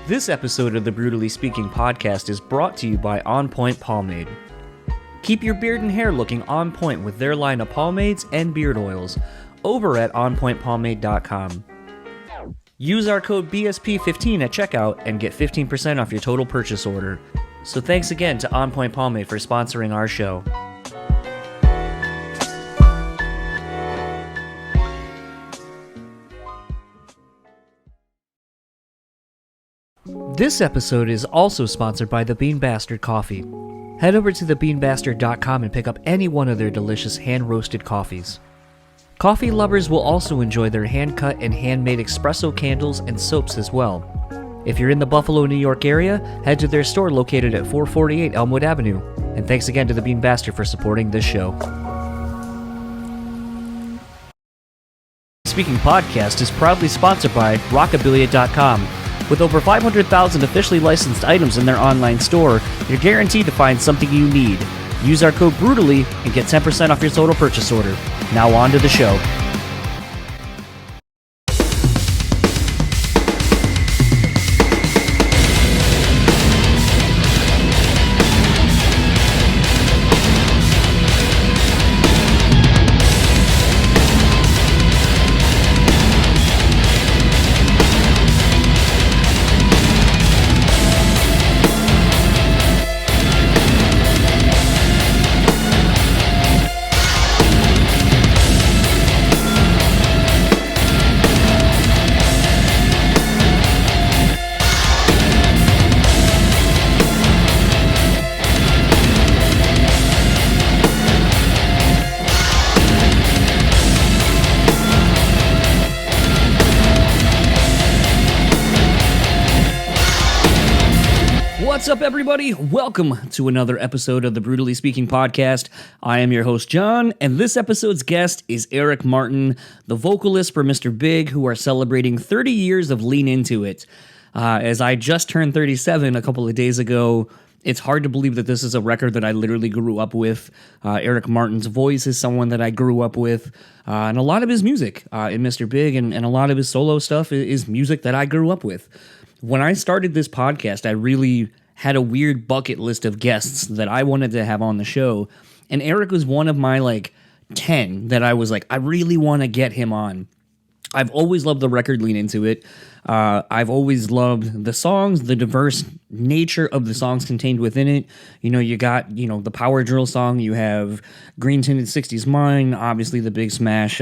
This episode of the BREWtally Speaking Podcast is brought to you by On Point Pomade. Keep your beard and hair looking on point with their line of pomades and beard oils over at onpointpomade.com. Use our code BSP15 at checkout and get 15% off your total purchase order. So thanks again to On Point Pomade for sponsoring our show. This episode is also sponsored by the Bean Bastard Coffee. Head over to thebeanbastard.com and pick up any one of their delicious hand-roasted coffees. Coffee lovers will also enjoy their hand-cut and handmade espresso candles and soaps as well. If you're in the Buffalo, New York area, head to their store located at 448 Elmwood Avenue. And thanks again to the Bean Bastard for supporting this show. Speaking Podcast is proudly sponsored by Rockabilia.com. With over 500,000 officially licensed items in their online store, you're guaranteed to find something you need. Use our code BREWtally and get 10% off your total purchase order. Now on to the show. What's up, everybody? Welcome to another episode of the BREWtally Speaking Podcast. I am your host, John, and this episode's guest is Eric Martin, the vocalist for Mr. Big, who are celebrating 30 years of Lean Into It. As I just turned 37 a couple of days ago, it's hard to believe that this is a record that I literally grew up with. Eric Martin's voice is someone that I grew up with, and a lot of his music in Mr. Big and a lot of his solo stuff is music that I grew up with. When I started this podcast, I really had a weird bucket list of guests that I wanted to have on the show, and Eric was one of my 10 that I was like, I really want to get him on. I've always loved the record Lean Into It. I've always loved the songs, the diverse nature of the songs contained within it. You got, the power drill song, you have Green Tinted 60s Mine, obviously the big smash,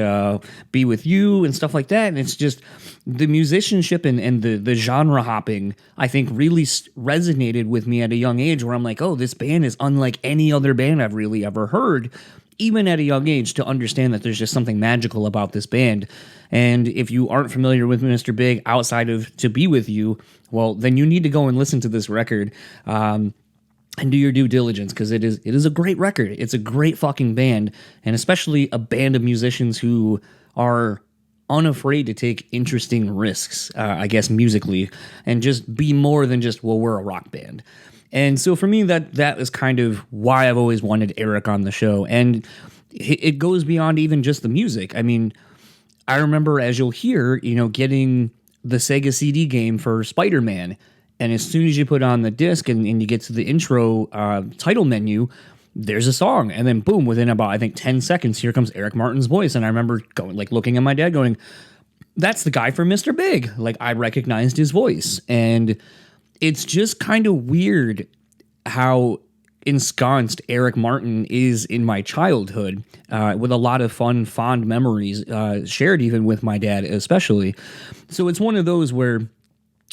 Be With You, and stuff like that. And it's just the musicianship and the genre hopping, I think, really resonated with me at a young age, where I'm like, oh, this band is unlike any other band I've really ever heard, even at a young age, to understand that there's just something magical about this band. And if you aren't familiar with Mr. Big outside of To Be With You, well, then you need to go and listen to this record and do your due diligence, because it is a great record. It's a great fucking band, and especially a band of musicians who are unafraid to take interesting risks, I guess, musically, and just be more than just, well, we're a rock band. And so for me, that is kind of why I've always wanted Eric on the show. And it goes beyond even just the music. I mean, I remember, as you'll hear, getting the Sega CD game for Spider-Man. And as soon as you put on the disc and you get to the intro title menu, there's a song. And then boom, within about, I think, 10 seconds, here comes Eric Martin's voice. And I remember going, looking at my dad going, that's the guy from Mr. Big. I recognized his voice. And it's just kind of weird how ensconced Eric Martin is in my childhood, with a lot of fun, fond memories shared even with my dad especially. So it's one of those where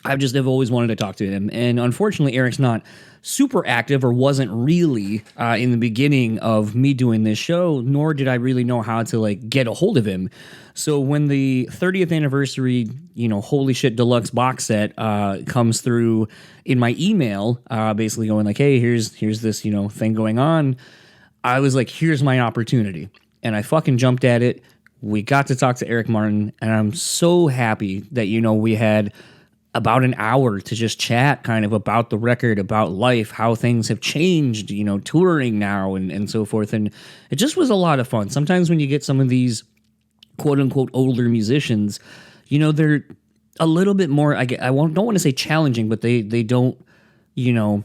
have always wanted to talk to him. And unfortunately, Eric's not super active, or wasn't really in the beginning of me doing this show, nor did I really know how to get a hold of him. So when the 30th anniversary, Holy Shit Deluxe box set comes through in my email, basically going hey, here's this, thing going on, I was like, here's my opportunity. And I fucking jumped at it. We got to talk to Eric Martin, and I'm so happy that, we had about an hour to just chat kind of about the record, about life, how things have changed, touring now and so forth. And it just was a lot of fun. Sometimes when you get some of these quote unquote older musicians, they're a little bit more, don't want to say challenging, but they don't, you know,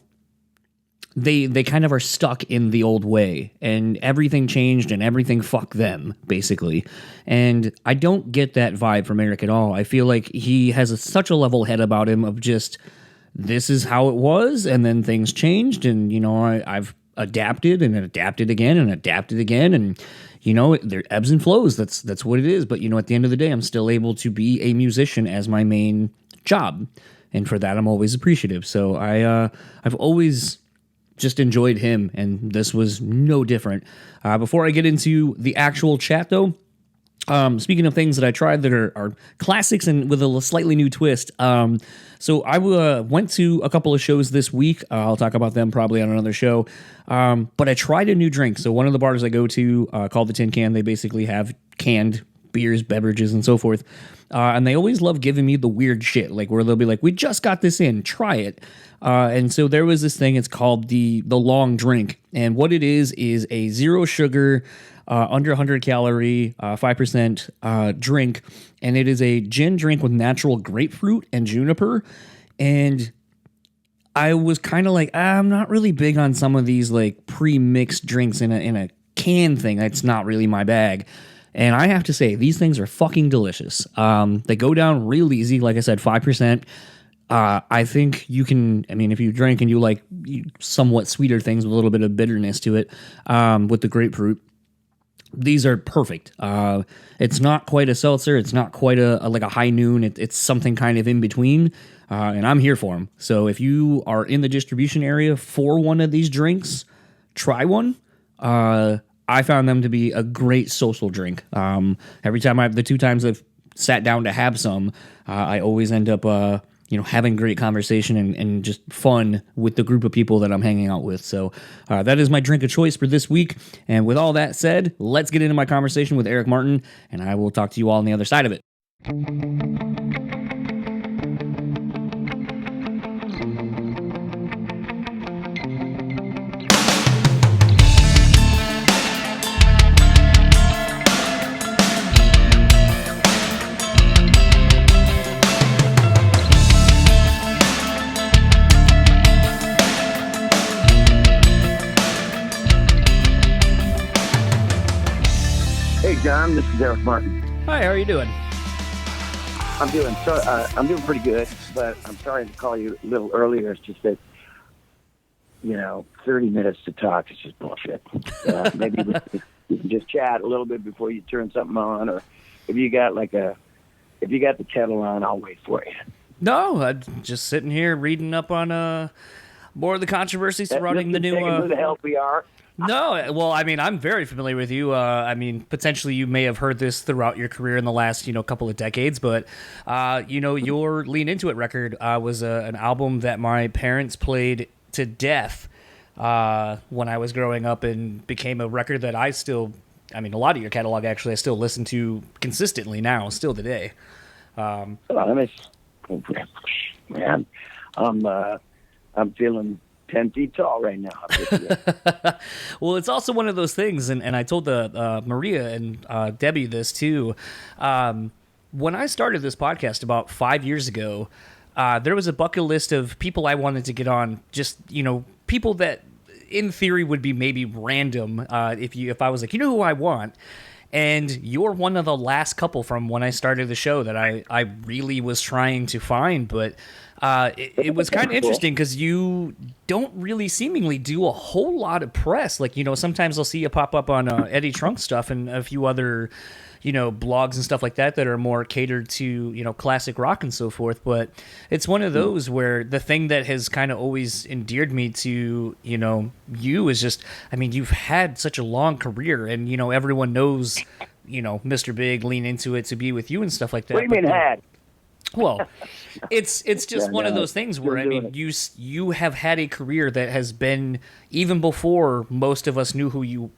they kind of are stuck in the old way, and everything changed and everything fuck them, basically. And I don't get that vibe from Eric at all. I feel like he has such a level head about him of just, this is how it was, and then things changed, and, you know, I've adapted and adapted again and adapted again, and, you know, there ebbs and flows. That's what it is. But, you know, at the end of the day, I'm still able to be a musician as my main job, and for that, I'm always appreciative. So I've always just enjoyed him, and this was no different. Before I get into the actual chat, though, speaking of things that I tried that are classics and with a slightly new twist, so I went to a couple of shows this week. I'll talk about them probably on another show, but I tried a new drink. So one of the bars I go to called the Tin Can, they basically have canned beers, beverages, and so forth. And they always love giving me the weird shit, like where they'll be like, we just got this in, try it. And so there was this thing, it's called the long drink. And what it is a zero sugar, under 100 calorie, 5% drink. And it is a gin drink with natural grapefruit and juniper. And I was kind of like, I'm not really big on some of these like pre-mixed drinks in a can thing. That's not really my bag. And I have to say, these things are fucking delicious. They go down real easy. Like I said, 5%. I think you can, I mean, if you drink and you like somewhat sweeter things with a little bit of bitterness to it, with the grapefruit, these are perfect. It's not quite a seltzer. It's not quite like a high noon. It's something kind of in between. And I'm here for them. So if you are in the distribution area for one of these drinks, try one. I found them to be a great social drink. Every time the 2 times I've sat down to have some, I always end up, having great conversation and just fun with the group of people that I'm hanging out with. So that is my drink of choice for this week. And with all that said, let's get into my conversation with Eric Martin, and I will talk to you all on the other side of it. John, this is Eric Martin. Hi, how are you doing? I'm doing pretty good, but I'm sorry to call you a little earlier. It's just that, 30 minutes to talk is just bullshit. Maybe we can just chat a little bit before you turn something on, or if you got the kettle on, I'll wait for you. No, I'm just sitting here reading up on more of the controversy surrounding the new. Who the hell we are? No, well, I mean, I'm very familiar with you. Potentially you may have heard this throughout your career in the last, couple of decades, but, your Lean Into It record was an album that my parents played to death when I was growing up, and became a record that I still, a lot of your catalog, actually, I still listen to consistently now, still today. Man, I'm feeling 10 feet tall right now. Well, it's also one of those things, and I told Maria and Debbie this too. When I started this podcast about 5 years ago, there was a bucket list of people I wanted to get on, just, people that in theory would be maybe random if I was like, who I want? And you're one of the last couple from when I started the show that I really was trying to find, but it was kind of interesting because you don't really seemingly do a whole lot of press. Like, sometimes I'll see you pop up on Eddie Trunk stuff and a few other, blogs and stuff like that are more catered to, classic rock and so forth. But it's one of those where the thing that has kind of always endeared me to, you is just, you've had such a long career, and, everyone knows, Mr. Big, Lean Into It, To Be With You and stuff like that. What do you mean had? Well, it's just one of those things where, you have had a career that has been, even before most of us knew who you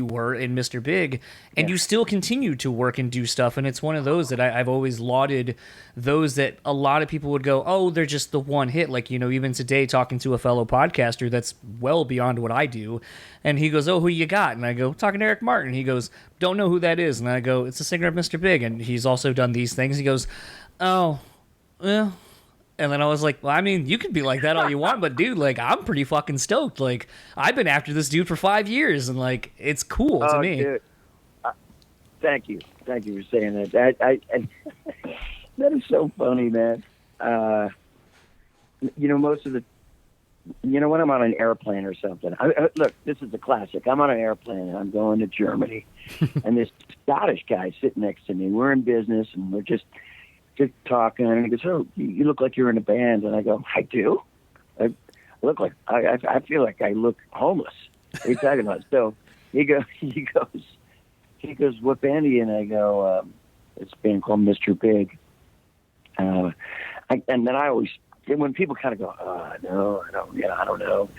were in Mr. Big, and you still continue to work and do stuff. And it's one of those that I've always lauded, those that a lot of people would go, oh, they're just the one hit. Like, even today talking to a fellow podcaster that's well beyond what I do. And he goes, oh, who you got? And I go, talking to Eric Martin. He goes, don't know who that is. And I go, it's the singer of Mr. Big. And he's also done these things. He goes, oh, well, and then I was like, well, I mean, you can be like that all you want, but dude, like, I'm pretty fucking stoked. Like, I've been after this dude for 5 years, and like, it's cool to me. Dude. Thank you for saying that. I that is so funny, man. Most of the, when I'm on an airplane or something. Look, this is a classic. I'm on an airplane and I'm going to Germany, and this Scottish guy sitting next to me. We're in business and we're just talking, and he goes, "Oh, you look like you're in a band." And I go, "I do. I look like I feel like I look homeless." What are you talking about? So he goes, "What band are you in?" And I go, "It's a band called Mr. Big." And then I always, when people kind of go, "No, I don't know."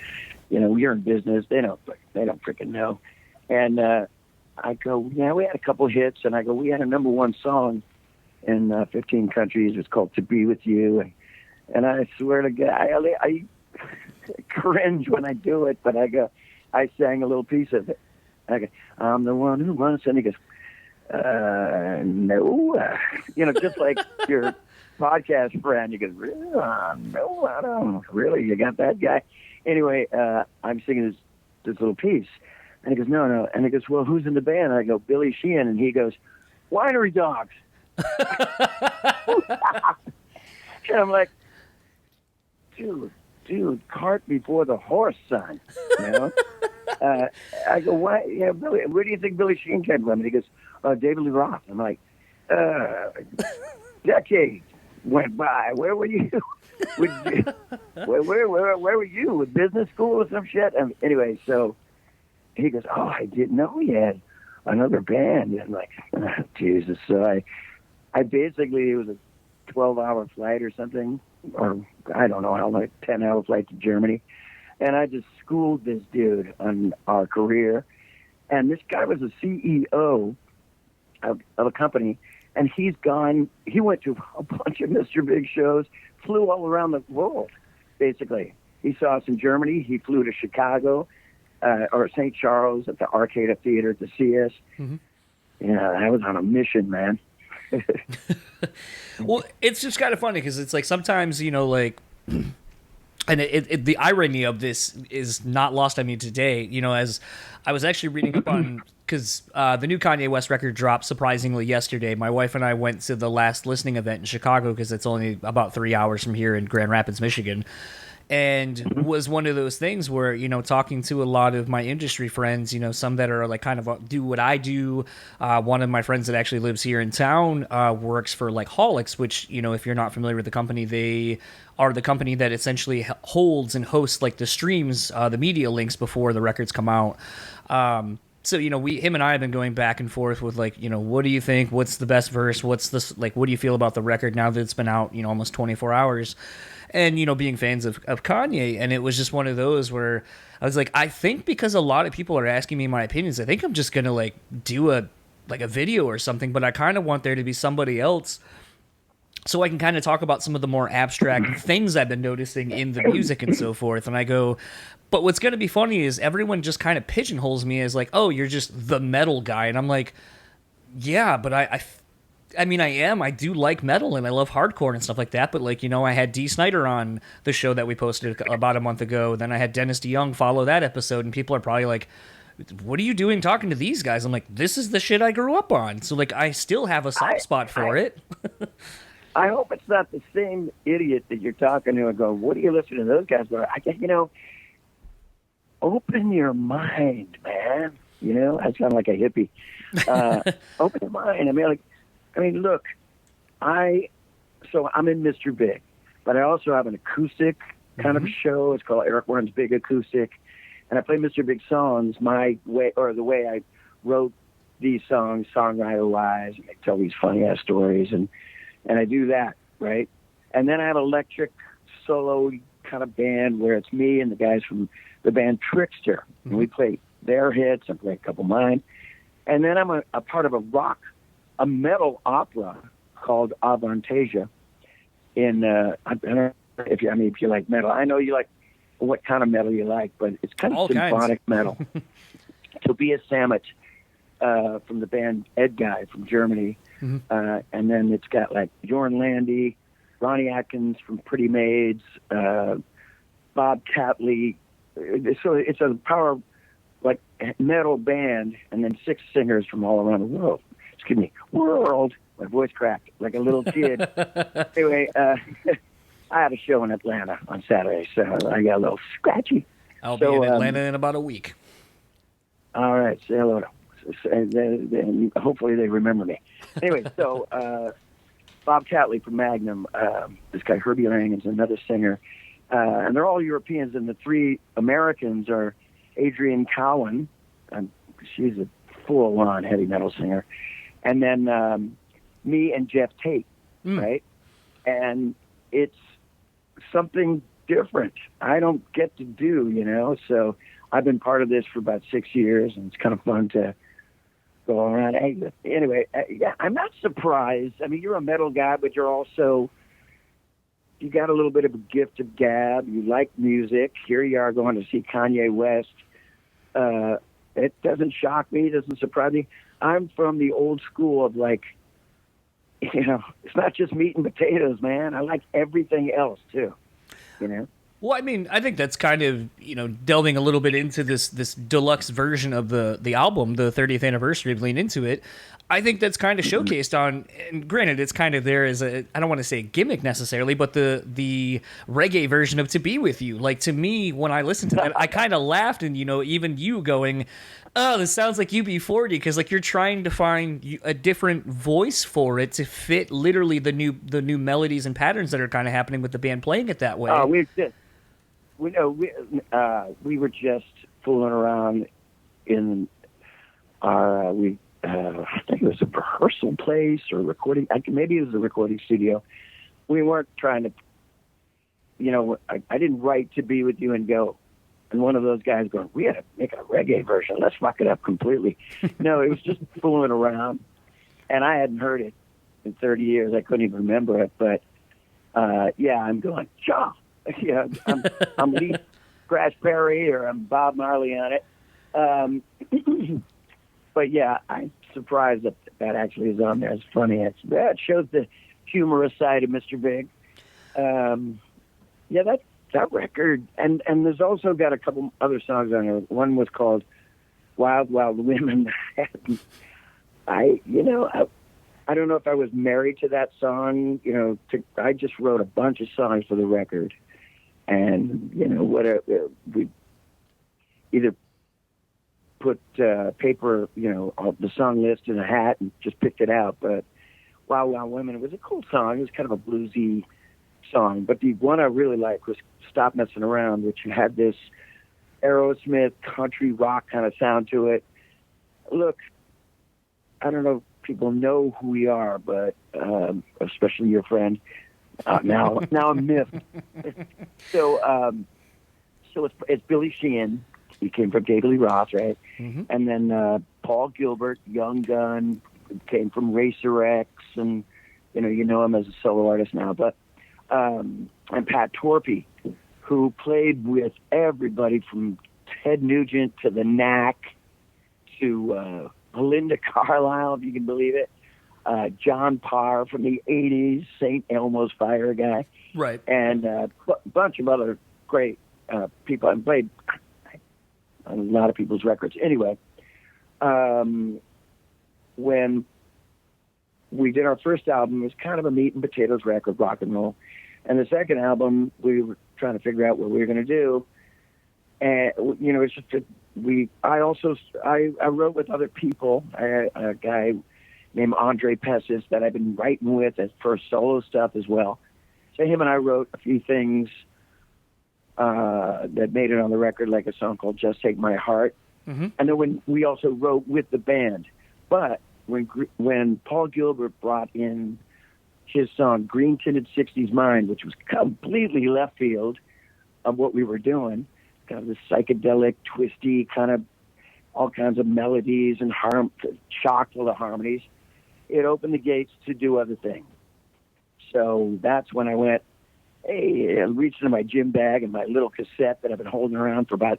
You're in business. They don't freaking know. And I go, "Yeah, we had a couple hits." And I go, "We had a #1 song in 15 countries. It's called To Be With You." And I swear to God, I cringe when I do it, but I sang a little piece of it. I go, "I'm the one who wants," and he goes, "No," just like your podcast friend. You go, "No, I don't really. You got that guy." Anyway, I'm singing this little piece, and he goes, "No," and he goes, "Well, who's in the band?" And I go, "Billy Sheehan," and he goes, "Winery Dogs." And I'm like, dude, cart before the horse, son. I go, "Why? Billy, where do you think Billy Sheehan came from?" And he goes, "David Lee Roth." I'm like, decades went by. Where were you? Where were you? With business school or some shit? Anyway, so he goes, "Oh, I didn't know he had another band." And I'm like, Jesus. So I basically, it was a 12-hour flight or something, or I don't know how long, 10-hour flight to Germany. And I just schooled this dude on our career. And this guy was a CEO of a company, and he went to a bunch of Mr. Big shows, flew all around the world, basically. He saw us in Germany. He flew to Chicago or St. Charles at the Arcade Theater to see us. Mm-hmm. I was on a mission, man. Well, it's just kind of funny because it's like sometimes, like, and the irony of this is not lost on me today. As I was actually reading up on, because the new Kanye West record dropped surprisingly yesterday. My wife and I went to the last listening event in Chicago because it's only about 3 hours from here in Grand Rapids, Michigan. And was one of those things where, talking to a lot of my industry friends, some that are like kind of do what I do. One of my friends that actually lives here in town works for like Holics, which, if you're not familiar with the company, they are the company that essentially holds and hosts like the streams, the media links before the records come out. So, him and I have been going back and forth with like, what do you think? What's the best verse? What's this, like, what do you feel about the record now that it's been out, almost 24 hours? And, being fans of Kanye. And it was just one of those where I was like, I think because a lot of people are asking me my opinions, I think I'm just going to like do a video or something, but I kind of want there to be somebody else so I can kind of talk about some of the more abstract things I've been noticing in the music and so forth. And I go, but what's going to be funny is everyone just kind of pigeonholes me as like, oh, you're just the metal guy. And I'm like, yeah, but I mean, I am. I do like metal and I love hardcore and stuff like that. But like, I had Dee Snider on the show that we posted about a month ago. Then I had Dennis DeYoung follow that episode, and people are probably like, what are you doing talking to these guys? I'm like, this is the shit I grew up on. So like, I still have a soft spot for it. I hope it's not the same idiot that you're talking to and go, what are you listening to those guys? But I guess, open your mind, man. I sound like a hippie. Open your mind. I mean, look, I'm in Mr. Big, but I also have an acoustic kind of show. It's called Eric Warren's Big Acoustic. And I play Mr. Big songs my way, or the way I wrote these songs, songwriter-wise, and I tell these funny-ass stories. And I do that, right? And then I have an electric solo kind of band where it's me and the guys from the band Trickster. And we play their hits. I play a couple of mine. And then I'm a part of a metal opera called Avantasia. I don't know if you like metal. I know you like what kind of metal you like, but it's kind of all symphonic kinds. Metal. Tobias Sammet from the band Ed Guy from Germany. And then it's got like Jorn Landy, Ronnie Atkins from Pretty Maids, Bob Catley. So it's a power, like, metal band, and then 6 singers from all around the world. Excuse me, world. My voice cracked like a little kid. Anyway, I had a show in Atlanta on Saturday, so I got a little scratchy. I'll be in Atlanta in about a week. All right, say hello to and hopefully they remember me. Anyway, so Bob Catley from Magnum, this guy Herbie Lang is another singer, and they're all Europeans, and the 3 Americans are Adrienne Cowan, she's a full-on heavy metal singer, and then me and Jeff Tate, right? And it's something different I don't get to do, so I've been part of this for about 6 years, and it's kind of fun to go around. Anyway, yeah, I'm not surprised. I mean, you're a metal guy, but you got a little bit of a gift of gab. You like music. Here you are going to see Kanye West. It doesn't shock me. It doesn't surprise me. I'm from the old school of, like, it's not just meat and potatoes, man. I like everything else too, Well, I mean, I think that's kind of, delving a little bit into this deluxe version of the album, the 30th anniversary of Lean Into It. I think that's kind of showcased on, and granted, it's kind of there as I don't want to say a gimmick necessarily, but the reggae version of To Be With You. Like, to me, when I listened to that, I kind of laughed, and, even you going, oh, this sounds like UB40, because, like, you're trying to find a different voice for it to fit literally the new melodies and patterns that are kind of happening with the band playing it that way. Oh, we were just fooling around in our I think it was a rehearsal place or recording. Maybe it was a recording studio. We weren't trying to, I didn't write To Be With You and go, and one of those guys going, we had to make a reggae version. Let's fuck it up completely. No, it was just fooling around, and I hadn't heard it in 30 years. I couldn't even remember it, but yeah, I'm going, Shaw. Yeah, I'm Lee Crash Perry or I'm Bob Marley on it. But yeah, I'm surprised that actually is on there. It's funny. It shows the humorous side of Mr. Big. Yeah, that record, and there's also got a couple other songs on there. One was called Wild Wild Women. I don't know if I was married to that song. I just wrote a bunch of songs for the record. And, we either put paper, the song list in a hat and just picked it out. But Wild Wild Women, it was a cool song. It was kind of a bluesy song. But the one I really liked was Stop Messing Around, which had this Aerosmith country rock kind of sound to it. Look, I don't know if people know who we are, but especially your friend. Now I'm miffed. So it's Billy Sheehan. He came from David Lee Roth, right? Mm-hmm. And then Paul Gilbert, Young Gun, came from Racer X, and you know him as a solo artist now. But and Pat Torpey, who played with everybody from Ted Nugent to the Knack to Belinda Carlisle, if you can believe it. John Parr from the 80s, St. Elmo's Fire guy. Right. And a bunch of other great people. I played on a lot of people's records. Anyway, when we did our first album, it was kind of a meat and potatoes record, rock and roll. And the second album, we were trying to figure out what we were going to do. And, it's just I wrote with other people. I had a guy named Andre Pessis that I've been writing with for solo stuff as well. So him and I wrote a few things that made it on the record, like a song called Just Take My Heart. Mm-hmm. And then we also wrote with the band. But when Paul Gilbert brought in his song Green Tinted 60s Mind, which was completely left field of what we were doing, kind of this psychedelic, twisty, kind of all kinds of melodies and chock full of harmonies, it opened the gates to do other things. So that's when I went, hey, I reached into my gym bag and my little cassette that I've been holding around for about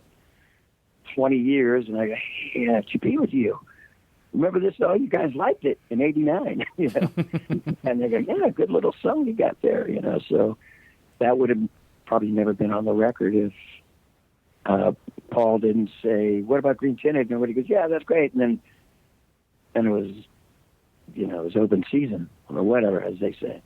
20 years, and I go, hey, To Be With You. remember this song? You guys liked it in '89, you know. And they go, yeah, good little song you got there, you know. So that would have probably never been on the record if Paul didn't say, what about Green Tinted? And everybody goes, yeah, that's great. And it was, you know, it was open season or whatever, as they say.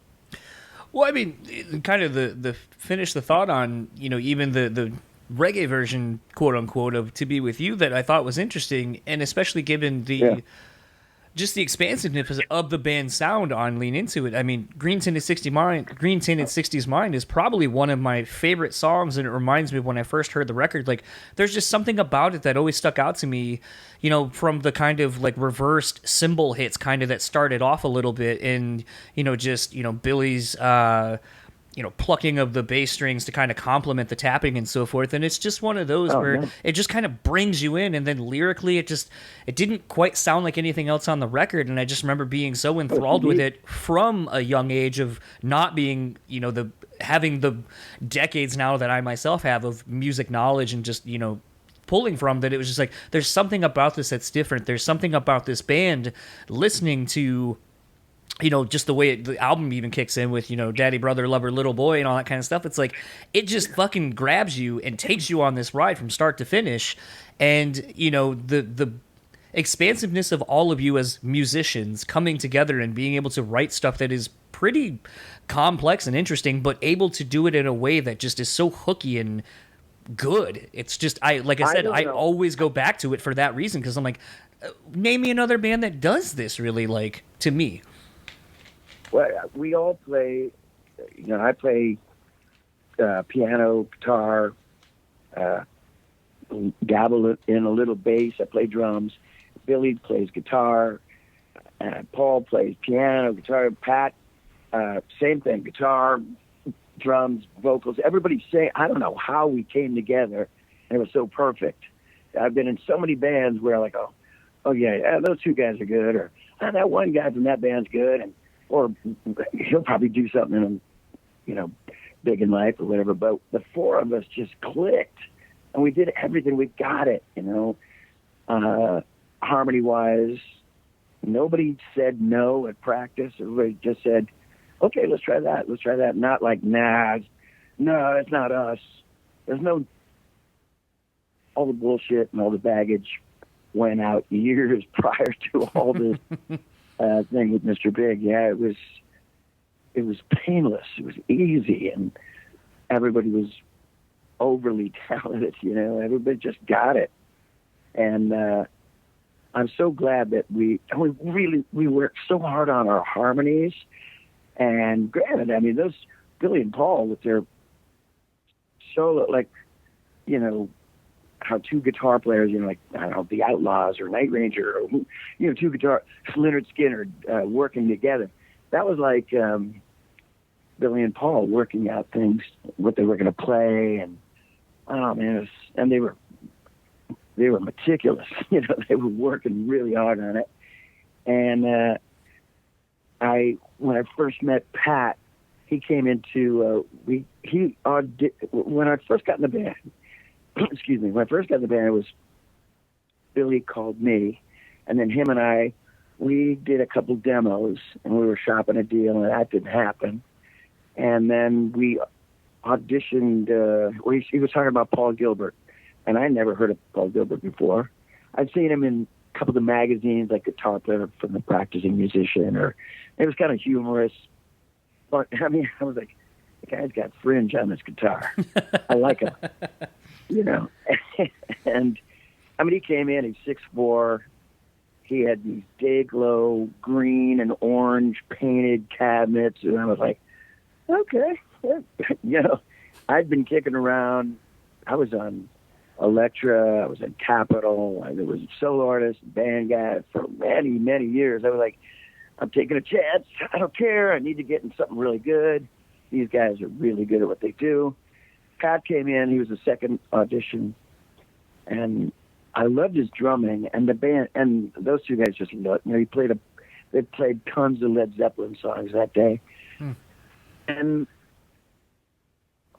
Well, I mean, kind of the finish the thought on, you know, even the reggae version, quote unquote, of "To Be With You" that I thought was interesting, and especially given just the expansiveness of the band's sound on Lean Into It. I mean, Green Tinted 60s Mind is probably one of my favorite songs, and it reminds me of when I first heard the record. Like, there's just something about it that always stuck out to me, you know, from the kind of like reversed cymbal hits kind of that started off a little bit, and, you know, just, you know, Billy's you know, plucking of the bass strings to kind of complement the tapping and so forth. And it's just one of those where it just kind of brings you in. And then lyrically, it didn't quite sound like anything else on the record. And I just remember being so enthralled with it from a young age of not being, you know, having the decades now that I myself have of music knowledge and just, you know, pulling from that. It was just like, there's something about this that's different. There's something about this band listening to, you know, just the way the album even kicks in with, you know, Daddy, Brother, Lover, Little Boy and all that kind of stuff. It's like, it just fucking grabs you and takes you on this ride from start to finish. And, you know, the expansiveness of all of you as musicians coming together and being able to write stuff that is pretty complex and interesting, but able to do it in a way that just is so hooky and good. It's just, I always go back to it for that reason. 'Cause I'm like, name me another band that does this really, like, to me. Well, we all play, you know, I play piano, guitar, dabble in a little bass. I play drums. Billy plays guitar. Paul plays piano, guitar. Pat, same thing, guitar, drums, vocals. Everybody say, I don't know how we came together, and it was so perfect. I've been in so many bands where like, oh yeah, those two guys are good, or that one guy from that band's good, or he'll probably do something, you know, big in life or whatever. But the four of us just clicked, and we did everything. We got it, you know. Harmony-wise, nobody said no at practice. Everybody just said, okay, let's try that. Let's try that. Not like, no, it's not us. There's no, all the bullshit and all the baggage went out years prior to all this thing with Mr. Big. Yeah, it was painless. It was easy, and everybody was overly talented, you know. Everybody just got it. And I'm so glad that we worked so hard on our harmonies. And granted, I mean, those Billy and Paul with their solo, like, you know, how two guitar players, you know, like, I don't know, the Outlaws or Night Ranger, or, you know, two guitar, Leonard Skinner working together. That was like Billy and Paul working out things, what they were going to play, and oh man, and they were meticulous. You know, they were working really hard on it. And when I first met Pat, he came into when I first got in the band. Excuse me. When I first got in the band, it was Billy called me, and then him and we did a couple demos, and we were shopping a deal, and that didn't happen. And then we auditioned. He was talking about Paul Gilbert, and I never heard of Paul Gilbert before. I'd seen him in a couple of the magazines, like Guitar Player from the Practicing Musician, or it was kind of humorous. But I mean, I was like, the guy's got fringe on his guitar. I like him. You know, and I mean, he came in, he's 6'4". He had these day-glow green and orange painted cabinets, and I was like, okay. You know, I'd been kicking around. I was on Elektra, I was in Capitol, I was a solo artist, band guy for many, many years. I was like, I'm taking a chance. I don't care. I need to get in something really good. These guys are really good at what they do. Pat came in. He was the second audition, and I loved his drumming. And the band, and those two guys just loved. You know, they played tons of Led Zeppelin songs that day, and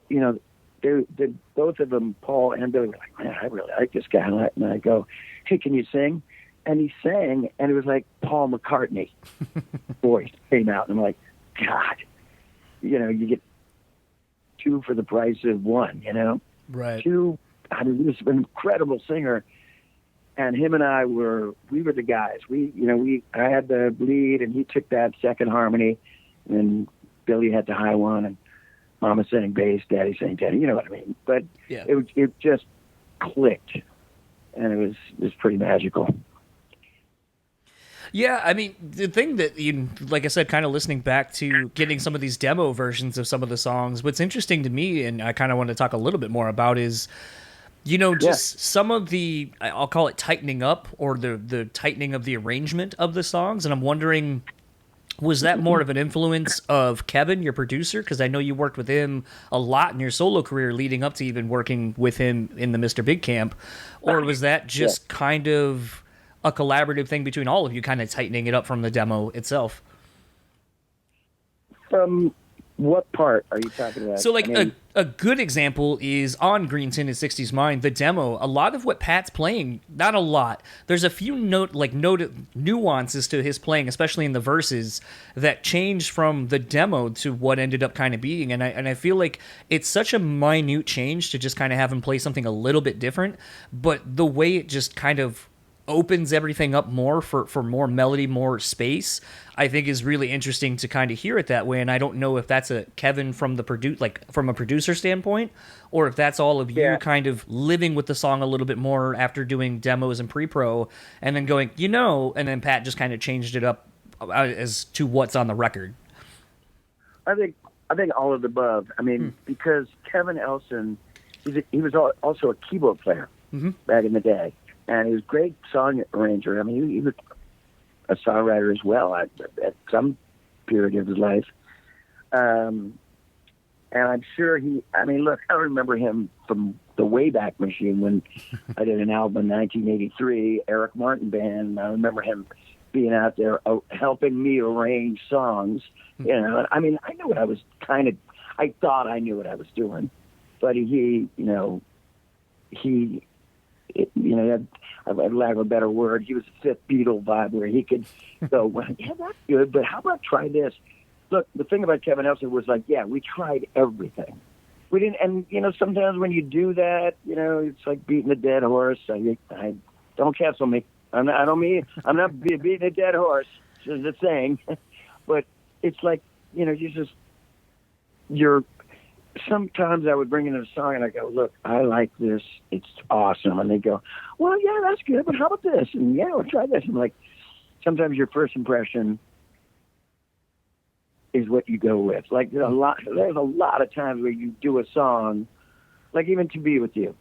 you know, they both of them, Paul and Billy, were like, man, I really like this guy. And I go, hey, can you sing? and he sang, and it was like Paul McCartney voice came out. And I'm like, God, you get two for the price of one, Right. Two, I mean, he was an incredible singer. And him and I we were the guys. I had the lead, and he took that second harmony, and Billy had the high one, and Mama sang bass, Daddy sang tenor. You know what I mean? But Yeah. it just clicked, and it was pretty magical. Yeah, I mean, the thing that, like I said, kind of listening back to getting some of these demo versions of some of the songs, what's interesting to me, and I kind of want to talk a little bit more about, is, just some of the, I'll call it tightening up, or the tightening of the arrangement of the songs. And I'm wondering, was that more of an influence of Kevin, your producer? Because I know you worked with him a lot in your solo career leading up to even working with him in the Mr. Big camp. Or was that just kind of a collaborative thing between all of you, kind of tightening it up from the demo itself? From what part are you talking about? So, like, a good example is on Green Tinted 60s Mind, the demo. A lot of what Pat's playing, not a lot, there's a few nuances to his playing, especially in the verses, that changed from the demo to what ended up kind of being. And I feel like it's such a minute change to just kind of have him play something a little bit different, but the way it just kind of opens everything up more for more melody, more space, I think is really interesting to kind of hear it that way. And I don't know if that's a Kevin from from a producer standpoint, or if that's all of you kind of living with the song a little bit more after doing demos and pre-pro, and then going, and then Pat just kind of changed it up as to what's on the record. I think all of the above. I mean, because Kevin Elson, he was also a keyboard player back in the day. And he was a great song arranger. I mean, he was a songwriter as well at some period of his life. And I'm sure look, I remember him from the Wayback Machine when I did an album in 1983, Eric Martin Band. And I remember him being out there helping me arrange songs. I mean, I knew what I was I thought I knew what I was doing. But he I'd lack of a better word, he was a fifth Beatle vibe where he could go, well, yeah, that's good, but how about try this? Look, the thing about Kevin Elson was like, we tried everything. We didn't, and, sometimes when you do that, it's like beating a dead horse. I don't cancel me. I'm not beating a dead horse, is the saying. But it's like, sometimes I would bring in a song and I go, look, I like this. It's awesome. And they go, well, yeah, that's good, but how about this? And we'll try this. And like, sometimes your first impression is what you go with. Like there's a lot of times where you do a song, like even To Be With You.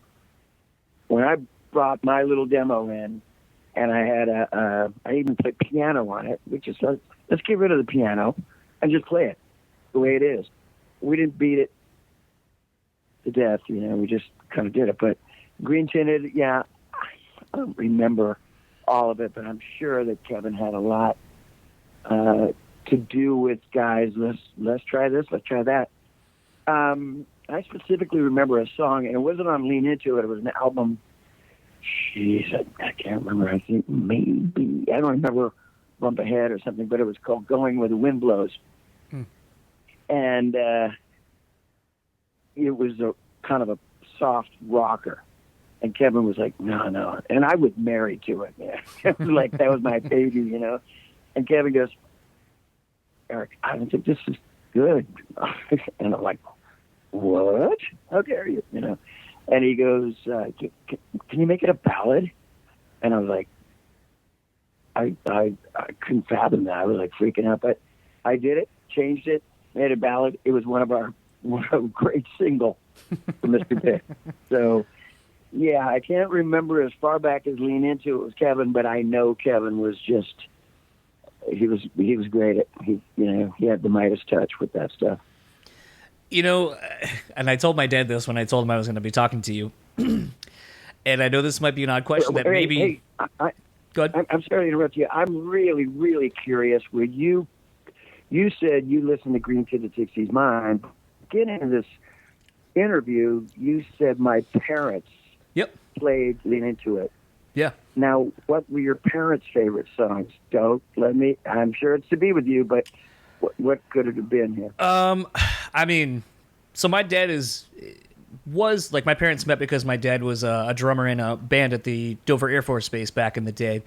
When I brought my little demo in and I had I even put piano on it, which is let's get rid of the piano and just play it the way it is. We didn't beat it to death, we just kind of did it. But Green Tinted, I don't remember all of it, but I'm sure that Kevin had a lot to do with guys. Let's try this, let's try that. I specifically remember a song, and it wasn't on Lean Into It. It was an album. Jeez, I can't remember. I think maybe I don't remember Bump Ahead or something, but it was called Going Where the Wind Blows. And it was a kind of a soft rocker. And Kevin was like, no. And I was married to it, man. It was like, that was my baby, And Kevin goes, Eric, I don't think this is good. And I'm like, what? How dare you? And he goes, can you make it a ballad? And I was like, I couldn't fathom that. I was like freaking out, but I did it, changed it, made a ballad. It was one of a great single for Mr. Big. So, I can't remember as far back as Lean Into It was Kevin, but I know Kevin was just, he was great at, he had the Midas touch with that stuff. And I told my dad this when I told him I was going to be talking to you. And I know this might be an odd question that maybe... Go ahead. I'm sorry to interrupt you. I'm really, really curious. Where you said you listened to Green Tinted 60s Mind. Getting into this interview, you said my parents played Lean Into It. Yeah. Now, what were your parents' favorite songs? I'm sure it's To Be With You, but what could it have been here? I mean, so my dad was like, my parents met because my dad was a drummer in a band at the Dover Air Force Base back in the day.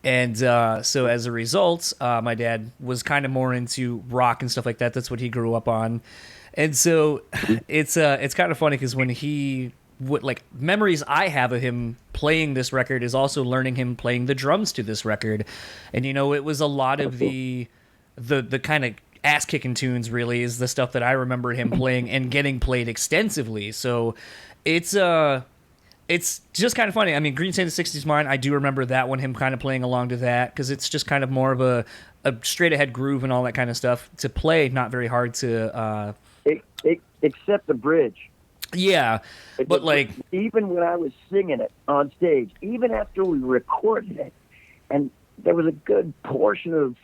And so as a result, my dad was kind of more into rock and stuff like that. That's what he grew up on. And so it's kind of funny because when memories I have of him playing this record is also learning him playing the drums to this record. And, it was a lot of the kind of ass-kicking tunes, really, is the stuff that I remember him playing and getting played extensively. So it's just kind of funny. I mean, Green State of the 60s Mine, I do remember that one, him kind of playing along to that, because it's just kind of more of a straight-ahead groove and all that kind of stuff to play, not very hard to... except the bridge. Yeah, but even when I was singing it on stage, even after we recorded it, and there was a good portion of...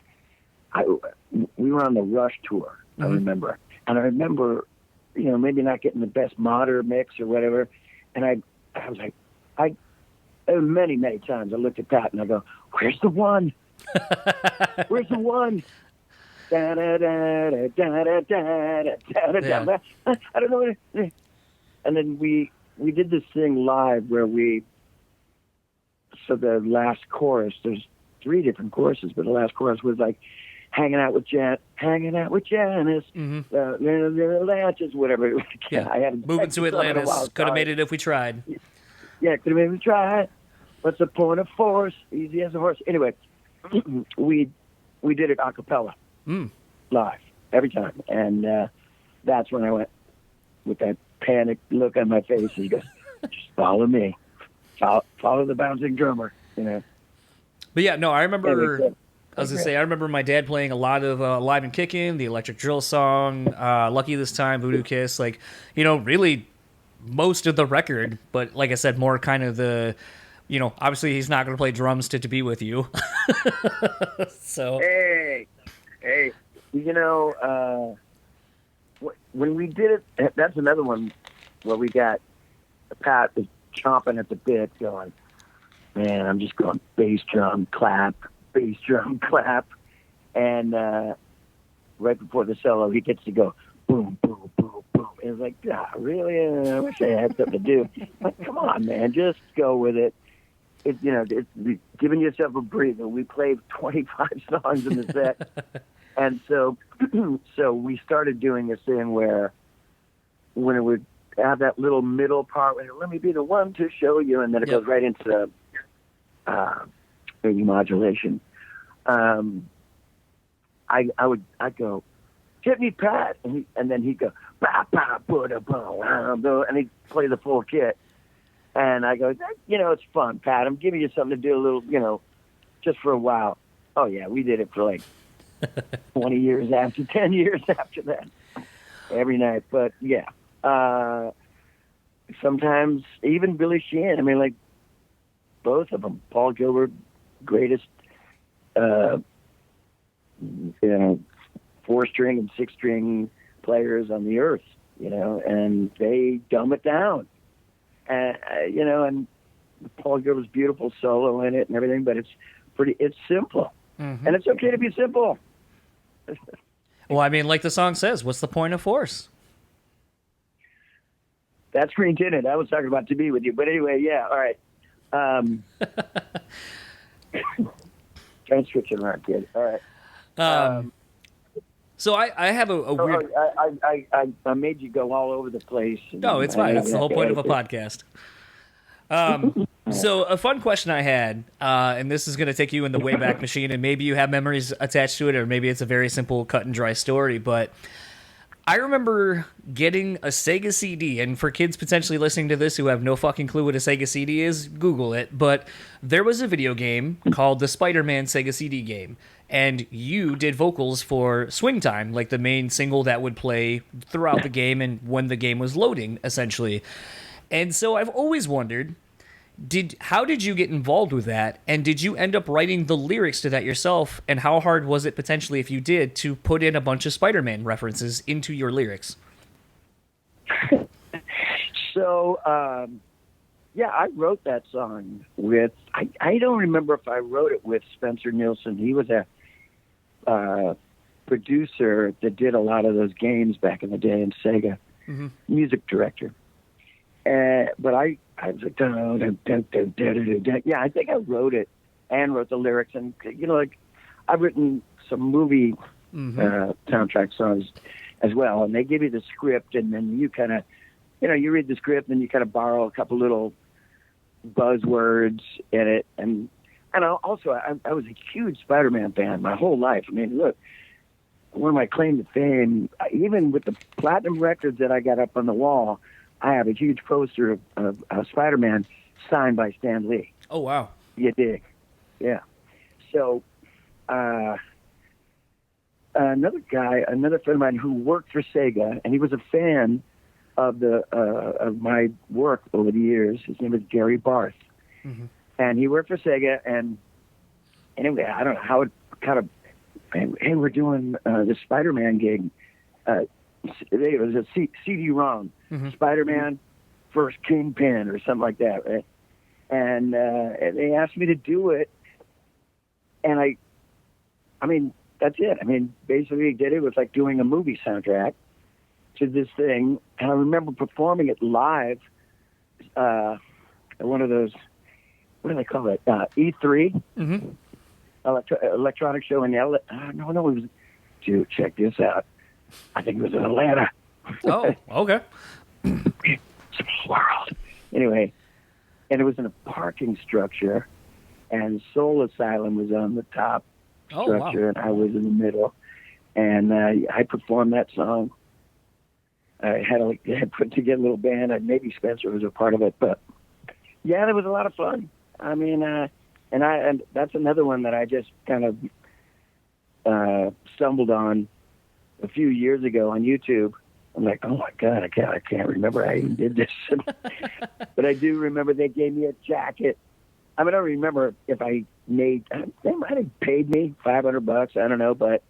we were on the Rush tour, I remember. And I remember, maybe not getting the best modern mix or whatever, and I was like, many, many times I looked at Pat and I go, where's the one? Where's the one? Da, da, da, da, da, da, da, da, da, da. I don't know what it, and then we did this thing live where so the last chorus, there's 3 different choruses, but the last chorus was like, hanging out with Janice, little Atlantis, whatever. Yeah. I had moving to Atlantis. Could have made it if we tried. Yeah, could have made it if we tried. What's the point of force? Easy as a horse. Anyway, we did it a cappella, live, every time. And that's when I went with that panicked look on my face. He goes, just follow me. Follow the bouncing drummer, But yeah, no, I remember... I was going to say, I remember my dad playing a lot of Live and Kickin', the Electric Drill song, Lucky This Time, Voodoo Kiss, really most of the record, but like I said, more kind of the, obviously he's not going to play drums to Be With You. So. Hey, when we did it, that's another one where we got, Pat was chomping at the bit going, man, I'm just going bass drum, clap, and right before the solo, he gets to go boom, boom, boom, boom. And it's like, really? I wish I had something to do. Like, come on, man, just go with it. It's giving yourself a breather. We played 25 songs in the set, and so we started doing this thing where when it would have that little middle part where let me be the one to show you, and then it goes right into modulation. I'd go, hit me, Pat, and then he'd go, ba ba ba da ba, and he'd play the full kit, and I go, it's fun, Pat. I'm giving you something to do a little, just for a while. Oh yeah, we did it for like 10 years after that, every night. But yeah, sometimes even Billy Sheehan. I mean, like both of them, Paul Gilbert, greatest. 4-string and 6-string players on the earth, and they dumb it down, and and Paul Gilbert's beautiful solo in it and everything, but it's simple, and it's okay to be simple. Well, I mean, like the song says, what's the point of force? That's Green Tinted. I was talking about To Be With You, but anyway, yeah, all right. Try and switch it around, kid. All right. So I have a weird... I made you go all over the place. No, it's fine. That's the whole point of a podcast. So a fun question I had, and this is going to take you in the Wayback Machine, and maybe you have memories attached to it, or maybe it's a very simple cut and dry story, but I remember getting a Sega CD, and for kids potentially listening to this who have no fucking clue what a Sega CD is, Google it, but there was a video game called the Spider-Man Sega CD game, and you did vocals for Swing Time, like the main single that would play throughout the game and when the game was loading, essentially. And so I've always wondered, how did you get involved with that, and did you end up writing the lyrics to that yourself, and how hard was it potentially, if you did, to put in a bunch of Spider-Man references into your lyrics? So, Yeah, I wrote that song with, I don't remember if I wrote it with Spencer Nielsen. He was a producer that did a lot of those games back in the day in Sega, music director. But I was like, dun, dun, dun, dun, dun, dun, dun. Yeah, I think I wrote it and wrote the lyrics. And, you know, like, I've written some movie soundtrack songs as well. And they give you the script, and then you kind of, you know, you read the script, and you kind of borrow a couple little buzzwords in it. And also, I was a huge Spider-Man fan my whole life. I mean, look, one of my claim to fame, even with the platinum records that I got up on the wall, I have a huge poster of Spider-Man signed by Stan Lee. Oh, wow. You dig? Yeah. So, another friend of mine who worked for Sega, and he was a fan of of my work over the years. His name is Gary Barth. And he worked for Sega, and anyway, I don't know how it kind of, hey, we're doing this Spider-Man gig. It was a CD-ROM, Spider-Man First Kingpin or something like that, right? And they asked me to do it, and I mean, that's it. I mean, basically, did it was like doing a movie soundtrack to this thing, and I remember performing it live at one of those, what do they call it? E3, electronic show in LA. No, it was. Dude, check this out. I think it was in Atlanta. Oh, okay. Small world. Anyway, and it was in a parking structure, and Soul Asylum was on the top structure, and I was in the middle. And I performed that song. I had put together a little band, and maybe Spencer was a part of it, but yeah, it was a lot of fun. I mean, and that's another one that I just kind of stumbled on a few years ago on YouTube. I'm like, oh my God, I can't remember I even did this. But I do remember they gave me a jacket. I mean, I don't remember if they might have paid me $500. I don't know, but,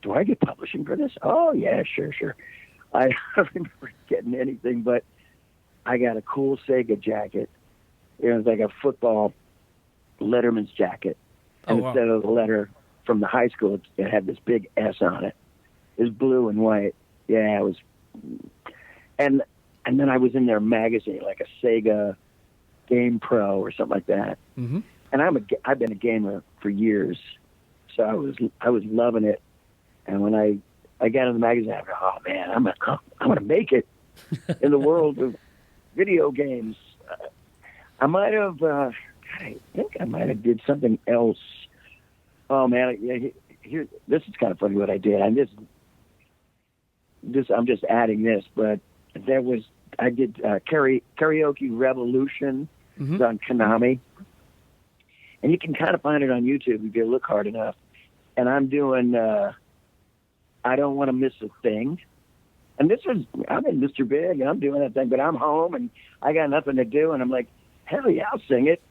do I get publishing for this? Oh yeah, sure. I don't remember getting anything, but I got a cool Sega jacket. It was like a football letterman's jacket. And instead of the letter from the high school, it had this big S on it. It was blue and white. Yeah, it was. And then I was in their magazine, like a Sega Game Pro or something like that. And I've been a gamer for years, so I was loving it. And when I got in the magazine, I thought, oh man, I'm gonna make it in the world of video games. I might have. I think I might have did something else. Oh man, here. This is kind of funny what I did. I'm just adding this, but I did Karaoke Revolution on Konami, and you can kind of find it on YouTube if you look hard enough. And I'm doing I Don't Want to Miss a Thing. And I'm in Mr. Big, and I'm doing that thing, but I'm home, and I got nothing to do, and I'm like, hell yeah, I'll sing it.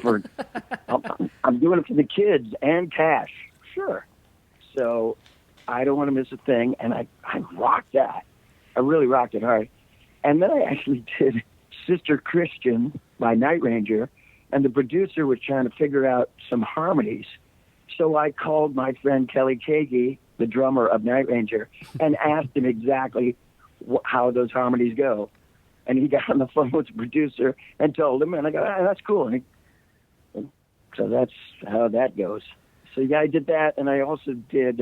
I'm doing it for the kids and cash. Sure. So I Don't Want to Miss a Thing, and I rocked that. I really rocked it hard. And then I actually did Sister Christian by Night Ranger, and the producer was trying to figure out some harmonies. So I called my friend Kelly Kagi, the drummer of Night Ranger, and asked him exactly how those harmonies go. And he got on the phone with the producer and told him, and I go, that's cool. And so that's how that goes. So yeah, I did that, and I also did,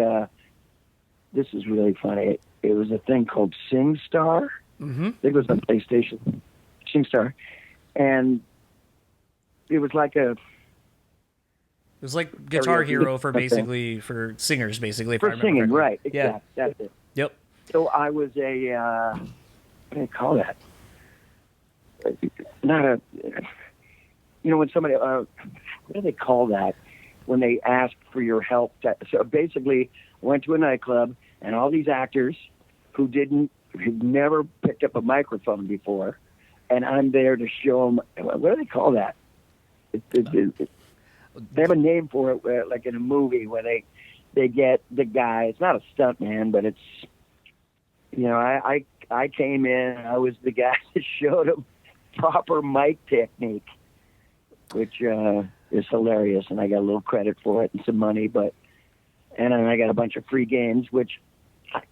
this is really funny, it was a thing called SingStar. I think it was on PlayStation. SingStar. And it was like It was like Guitar Hero for singers, basically. For singing, right. Exactly. Yeah. That's it. Yep. So I was what do you call that? When somebody, what do they call that? When they ask for your help. So basically, I went to a nightclub, and all these actors who'd never picked up a microphone before, and I'm there to show them, what do they call that? They have a name for it, like in a movie where they get the guy. It's not a stunt man, but it's, I I came in, I was the guy that showed him proper mic technique, which is hilarious, and I got a little credit for it and some money, and then I got a bunch of free games, which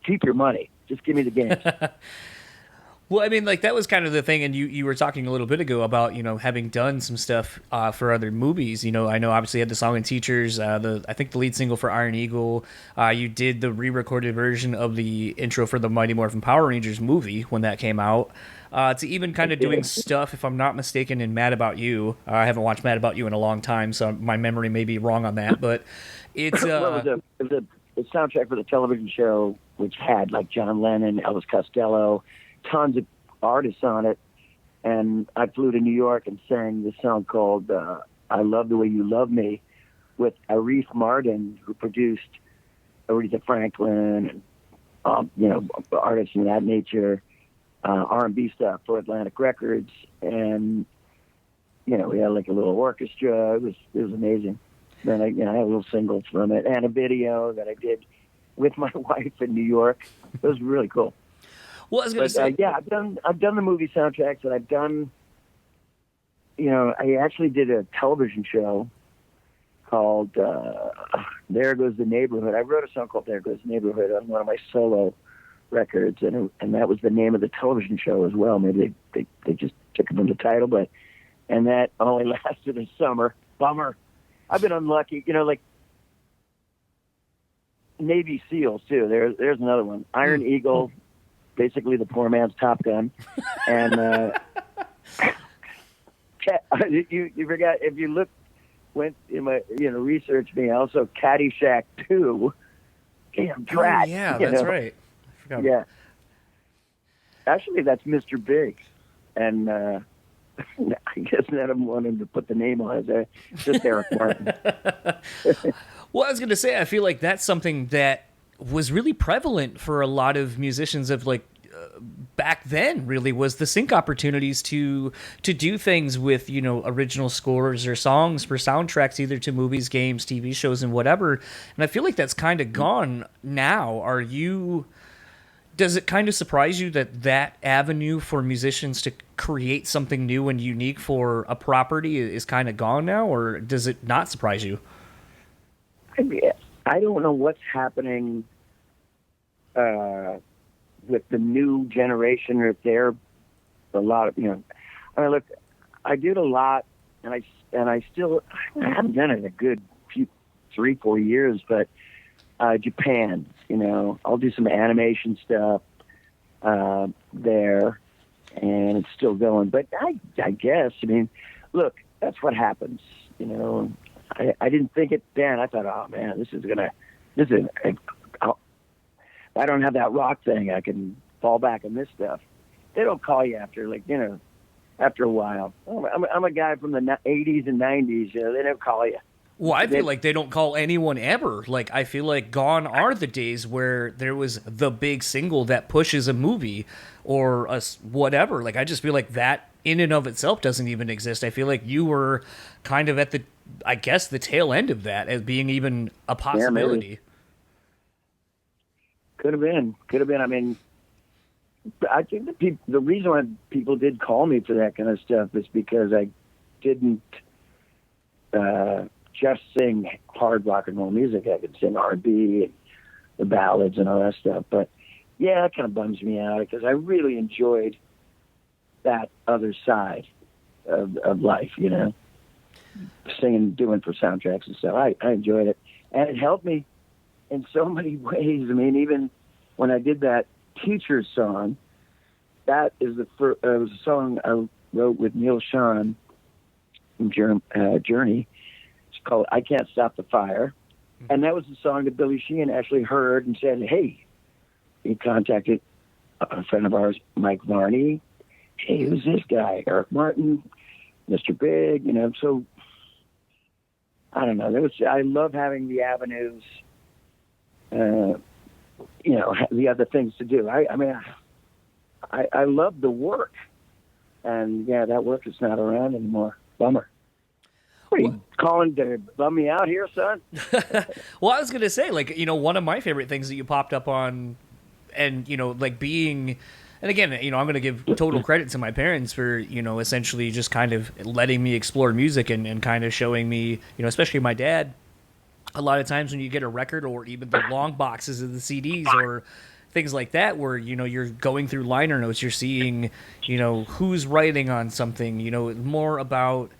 keep your money. Just give me the games. Well, I mean, like, that was kind of the thing, and you were talking a little bit ago about, having done some stuff for other movies. I know obviously you had the song in Teachers, I think the lead single for Iron Eagle. You did the re-recorded version of the intro for the Mighty Morphin Power Rangers movie when that came out. To even kind of doing stuff, if I'm not mistaken, in Mad About You. I haven't watched Mad About You in a long time, so my memory may be wrong on that, but it's... Well, it was a soundtrack for the television show, which had, like, John Lennon, Elvis Costello, tons of artists on it, and I flew to New York and sang this song called I Love the Way You Love Me with Arif Mardin, who produced Aretha Franklin and artists of that nature, R&B stuff for Atlantic Records, and we had like a little orchestra. It was amazing. Then I had a little single from it and a video that I did with my wife in New York. It was really cool. Well, I was going to say, I've done the movie soundtracks, and I've done, I actually did a television show called There Goes the Neighborhood. I wrote a song called There Goes the Neighborhood on one of my solo records, and that was the name of the television show as well. Maybe they just took it from the title, and that only lasted a summer. Bummer. I've been unlucky, like Navy SEALs too. There's another one. Iron Eagle. Basically the poor man's Top Gun. And you forgot, if you went in my, research me, also Caddyshack 2. Damn drat. Oh, yeah, that's right. I forgot. Yeah. Actually, that's Mr. Big. And I guess none of them wanted to put the name on it. Just Eric Martin. Well, I was going to say, I feel like that's something that was really prevalent for a lot of musicians of back then, really, was the sync opportunities to do things with, original scores or songs for soundtracks, either to movies, games, TV shows, and whatever. And I feel like that's kind of gone now. Does it kind of surprise you that avenue for musicians to create something new and unique for a property is kind of gone now, or does it not surprise you? I don't know what's happening with the new generation, or if they're a lot of, look, I did a lot, and I haven't done it in a good 3-4 years, but Japan, I'll do some animation stuff there, and it's still going. But I guess, look, that's what happens, I didn't think it then. I thought, oh man, I don't have that rock thing. I can fall back on this stuff. They don't call you after, after a while. I'm a guy from the 80s and 90s. They don't call you. Well, I feel like they don't call anyone ever. I feel like gone are the days where there was the big single that pushes a movie or whatever. I just feel like that in and of itself doesn't even exist. I feel like you were kind of at the tail end of that as being even a possibility. Yeah, Could have been. I think the reason why people did call me for that kind of stuff is because I didn't just sing hard rock and roll music. I could sing R&B and the ballads and all that stuff. But yeah, that kind of bums me out because I really enjoyed that other side of life, singing, doing for soundtracks and stuff. I enjoyed it, and it helped me in so many ways. Even when I did that Teacher's song, that is it was a song I wrote with Neil Schon from Journey. It's called I Can't Stop the Fire. And that was the song that Billy Sheehan actually heard and said, hey, he contacted a friend of ours, Mike Varney. Hey, who's this guy? Eric Martin, Mr. Big, so I don't know. I love having the avenues, the other things to do. I love the work, and yeah, that work is not around anymore. Bummer. What are you calling to bum me out here, son? Well, I was going to say, one of my favorite things that you popped up on, and, being And again, I'm going to give total credit to my parents for, essentially just kind of letting me explore music and kind of showing me, especially my dad, a lot of times when you get a record or even the long boxes of the CDs or things like that where, you're going through liner notes, you're seeing, who's writing on something, more about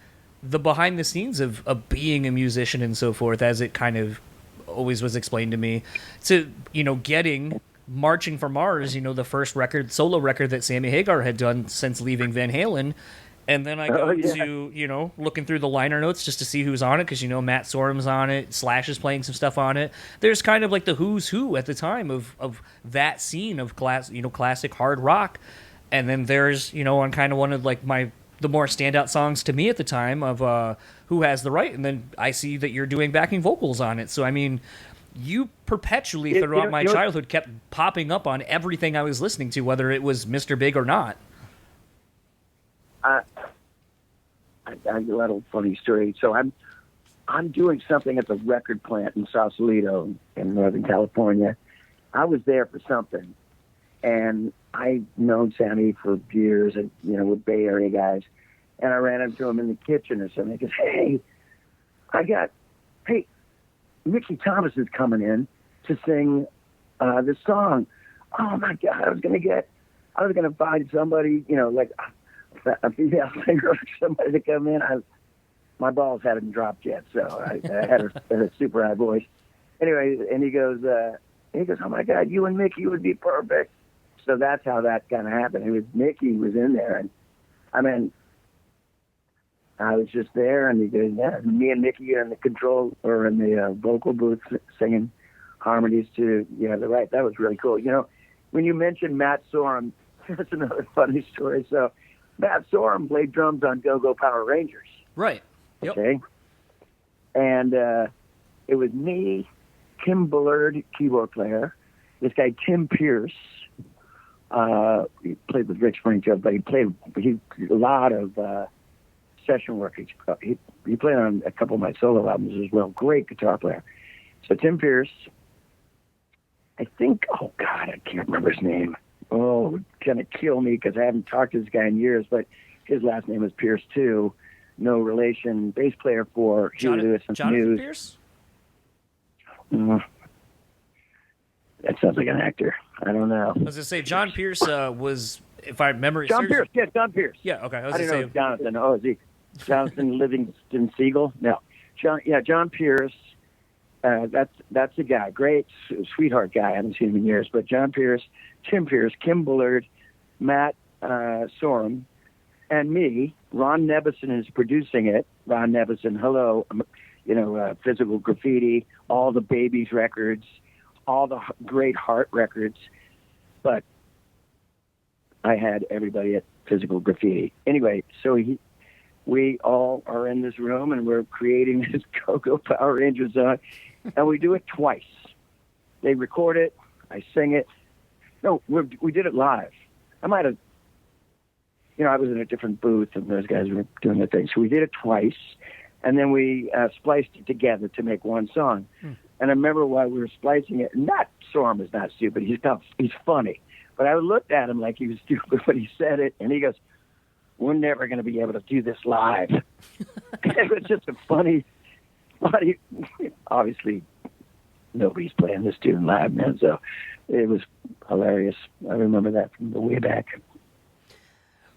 the behind the scenes of being a musician and so forth, as it kind of always was explained to me, to, getting Marching for Mars, the first solo record that Sammy Hagar had done since leaving Van Halen. And then I go to, looking through the liner notes just to see who's on it, because, Matt Sorum's on it, Slash is playing some stuff on it. There's kind of like the who's who at the time of that scene of classic hard rock. And then there's, on kind of one of like the more standout songs to me at the time of Who Has the Right. And then I see that you're doing backing vocals on it. So, I mean, you perpetually throughout my childhood kept popping up on everything I was listening to, whether it was Mr. Big or not. I got a little funny story. So I'm doing something at the record plant in Sausalito in Northern California. I was there for something, and I've known Sammy for years, and with Bay Area guys. And I ran into him in the kitchen or something. He goes, "Hey, Mickey Thomas is coming in to sing this song." Oh my God! I was gonna find somebody, like a female singer or somebody to come in. My balls hadn't dropped yet, so I had a super high voice. Anyway, and he goes, "Oh my God, you and Mickey would be perfect." So that's how that kind of happened. It was Mickey was in there, and I mean, I was just there, and he goes, "Yeah, me and Mickey are in the control or in the vocal booth singing harmonies to the right." That was really cool. When you mentioned Matt Sorum, that's another funny story. So Matt Sorum played drums on Go-Go Power Rangers. Right. Yep. Okay. And it was me, Kim Bullard, keyboard player, this guy Tim Pierce. He played with Rick Springfield, but he played a lot of session work. He played on a couple of my solo albums as well. Great guitar player. So Tim Pierce, I think, oh God, I can't remember his name. Oh, it's going to kill me because I haven't talked to this guy in years, but his last name is Pierce too. No relation. Bass player for Huey Lewis and Jonathan Pierce? That sounds like an actor. I don't know. I was going to say, John Pierce was, if I remember... John Pierce. Yeah, okay. I didn't know Jonathan. Oh, is he Jonathan Livingston Siegel? No. John Pierce. That's a guy. Great, sweetheart guy. I haven't seen him in years. But John Pierce, Tim Pierce, Kim Bullard, Matt Sorum, and me. Ron Nevison is producing it. Ron Nevison, hello. Physical Graffiti, all the Babies records, all the great Heart records. But I had everybody at Physical Graffiti. Anyway, so we all are in this room, and we're creating this Go-Go Power Rangers song, and we do it twice. They record it, I sing it. No, we did it live. I might have, I was in a different booth, and those guys were doing their thing. So we did it twice, and then we spliced it together to make one song. And I remember while we were splicing it, Sorum is not stupid. He's funny. But I looked at him like he was stupid when he said it, and he goes, "We're never going to be able to do this live." It was just a funny. Obviously, nobody's playing this tune live, man. So it was hilarious. I remember that from the way back.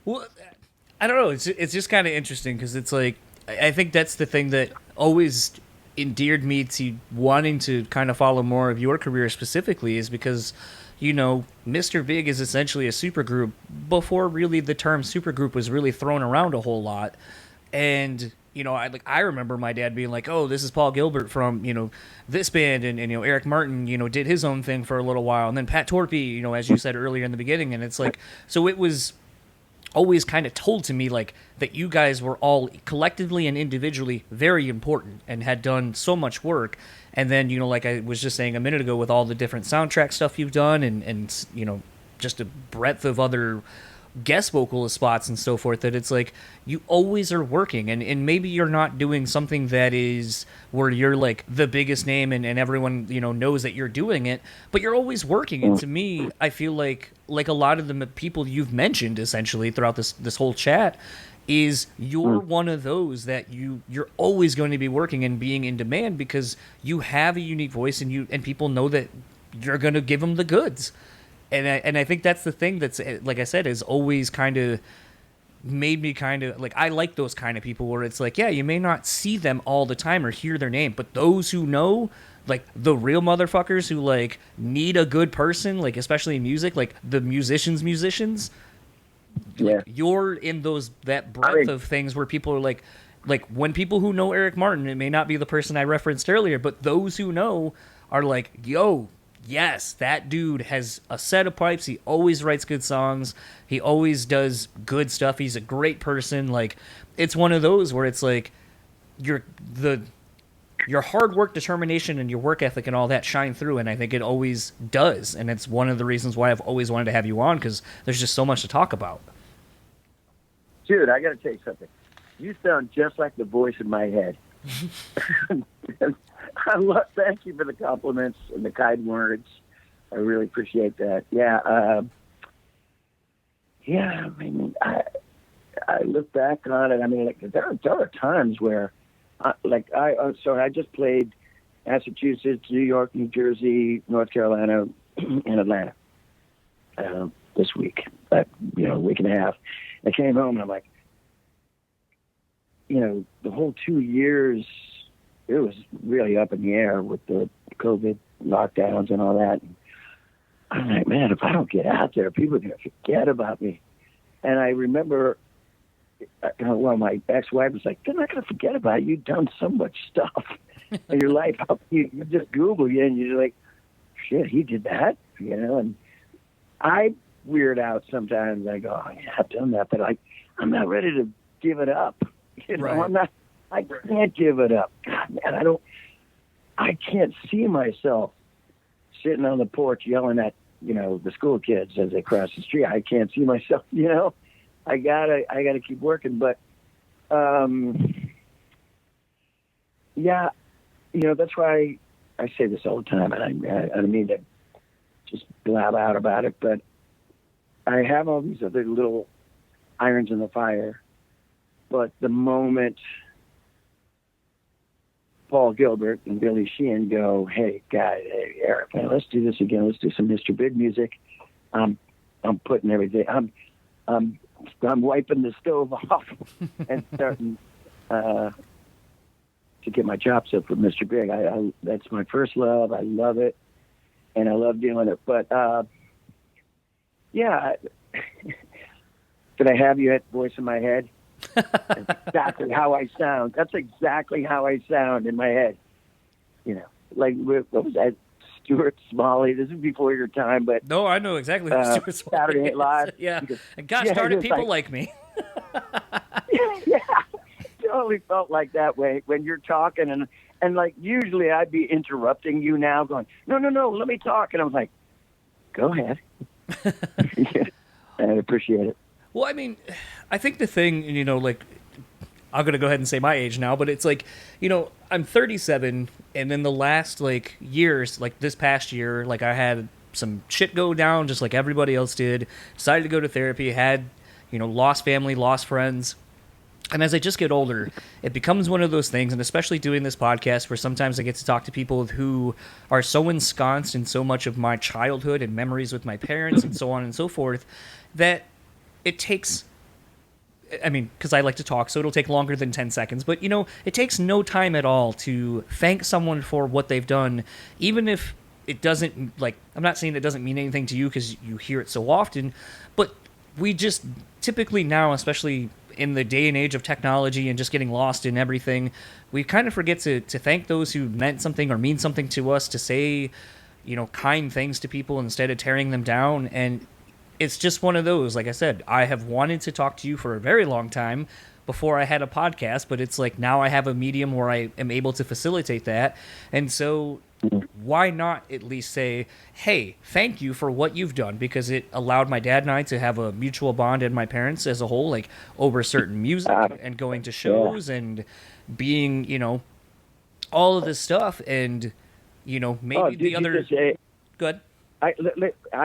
Well, I don't know. It's just kind of interesting because it's like I think that's the thing that always endeared me to wanting to kind of follow more of your career specifically is because, Mr. Big is essentially a supergroup before really the term supergroup was really thrown around a whole lot. And, I remember my dad being like, "Oh, this is Paul Gilbert from, this band." And Eric Martin, did his own thing for a little while. And then Pat Torpey, as you said earlier in the beginning. And it's like, so it was always kind of told to me like that you guys were all collectively and individually very important and had done so much work. And then, like I was just saying a minute ago with all the different soundtrack stuff you've done and just a breadth of other guest vocalist spots and so forth, that it's like you always are working, and maybe you're not doing something that is where you're like the biggest name and everyone, you know, knows that you're doing it, but you're always working. And to me, I feel like a lot of the people you've mentioned essentially throughout this whole chat is you're one of those that you're always going to be working and being in demand because you have a unique voice, and people know that you're going to give them the goods. And I think that's the thing that's, like I said, has always kind of made me kind of like, I like those kind of people where it's like, yeah, you may not see them all the time or hear their name, but those who know, like the real motherfuckers who like need a good person, like especially in music, like the musicians, yeah, like, you're in that breadth of things where people are like when people who know Eric Martin, it may not be the person I referenced earlier, but those who know are like, yo, yes, that dude has a set of pipes. He always writes good songs. He always does good stuff. He's a great person. Like, it's one of those where it's like your hard work, determination, and your work ethic and all that shine through, and I think it always does. And it's one of the reasons why I've always wanted to have you on, because there's just so much to talk about. Dude, I got to tell you something. You sound just like the voice in my head. Thank you for the compliments and the kind words. I really appreciate that. Yeah, I mean, I look back on it. I mean, like, there are times where, I just played Massachusetts, New York, New Jersey, North Carolina, and Atlanta this week. A week and a half. I came home and I'm like, the whole 2 years, it was really up in the air with the COVID lockdowns and all that. And I'm like, man, if I don't get out there, people are going to forget about me. And I remember, my ex-wife was like, they're not going to forget about you. You've done so much stuff in your life. You just Google you and you're like, shit, he did that, And I weird out sometimes. I go, oh, yeah, I've done that, but I'm not ready to give it up. Right. I can't give it up. God, man, I can't see myself sitting on the porch yelling at, the school kids as they cross the street. I can't see myself, I gotta keep working. But, that's why I say this all the time, and I don't mean to just blab out about it, but I have all these other little irons in the fire. But the moment Paul Gilbert and Billy Sheehan go, hey, Eric, man, let's do this again. Let's do some Mr. Big music. I'm putting everything. I'm wiping the stove off and starting to get my chops up for Mr. Big. That's my first love. I love it, and I love doing it. But did I have you at voice in my head? That's exactly how I sound. That's exactly how I sound in my head. Like, what was that? Stuart Smalley. This is before your time, but no, I know exactly who Stuart Smalley Saturday Night Live. Yeah, and gosh darn it, people like me. Yeah, totally felt like that way when you're talking, and like usually I'd be interrupting you now, going, no, let me talk, and I was like, go ahead. Yeah, I appreciate it. Well, I mean, I think the thing, like, I'm going to go ahead and say my age now, but it's like, I'm 37, and then the last, like, years, like this past year, like, I had some shit go down just like everybody else did, decided to go to therapy, had, lost family, lost friends, and as I just get older, it becomes one of those things, and especially doing this podcast where sometimes I get to talk to people who are so ensconced in so much of my childhood and memories with my parents and so on and so forth, that it takes, because I like to talk, so it'll take longer than 10 seconds, but, it takes no time at all to thank someone for what they've done, even if it doesn't, like, I'm not saying it doesn't mean anything to you because you hear it so often, but we just typically now, especially in the day and age of technology and just getting lost in everything, we kind of forget to thank those who meant something or mean something to us, to say, kind things to people instead of tearing them down. And it's just one of those, like I said, I have wanted to talk to you for a very long time before I had a podcast, but it's like now I have a medium where I am able to facilitate that. And so why not at least say, hey, thank you for what you've done, because it allowed my dad and I to have a mutual bond, and my parents as a whole, like over certain music and going to shows and being, all of this stuff. And, maybe the other... Good. I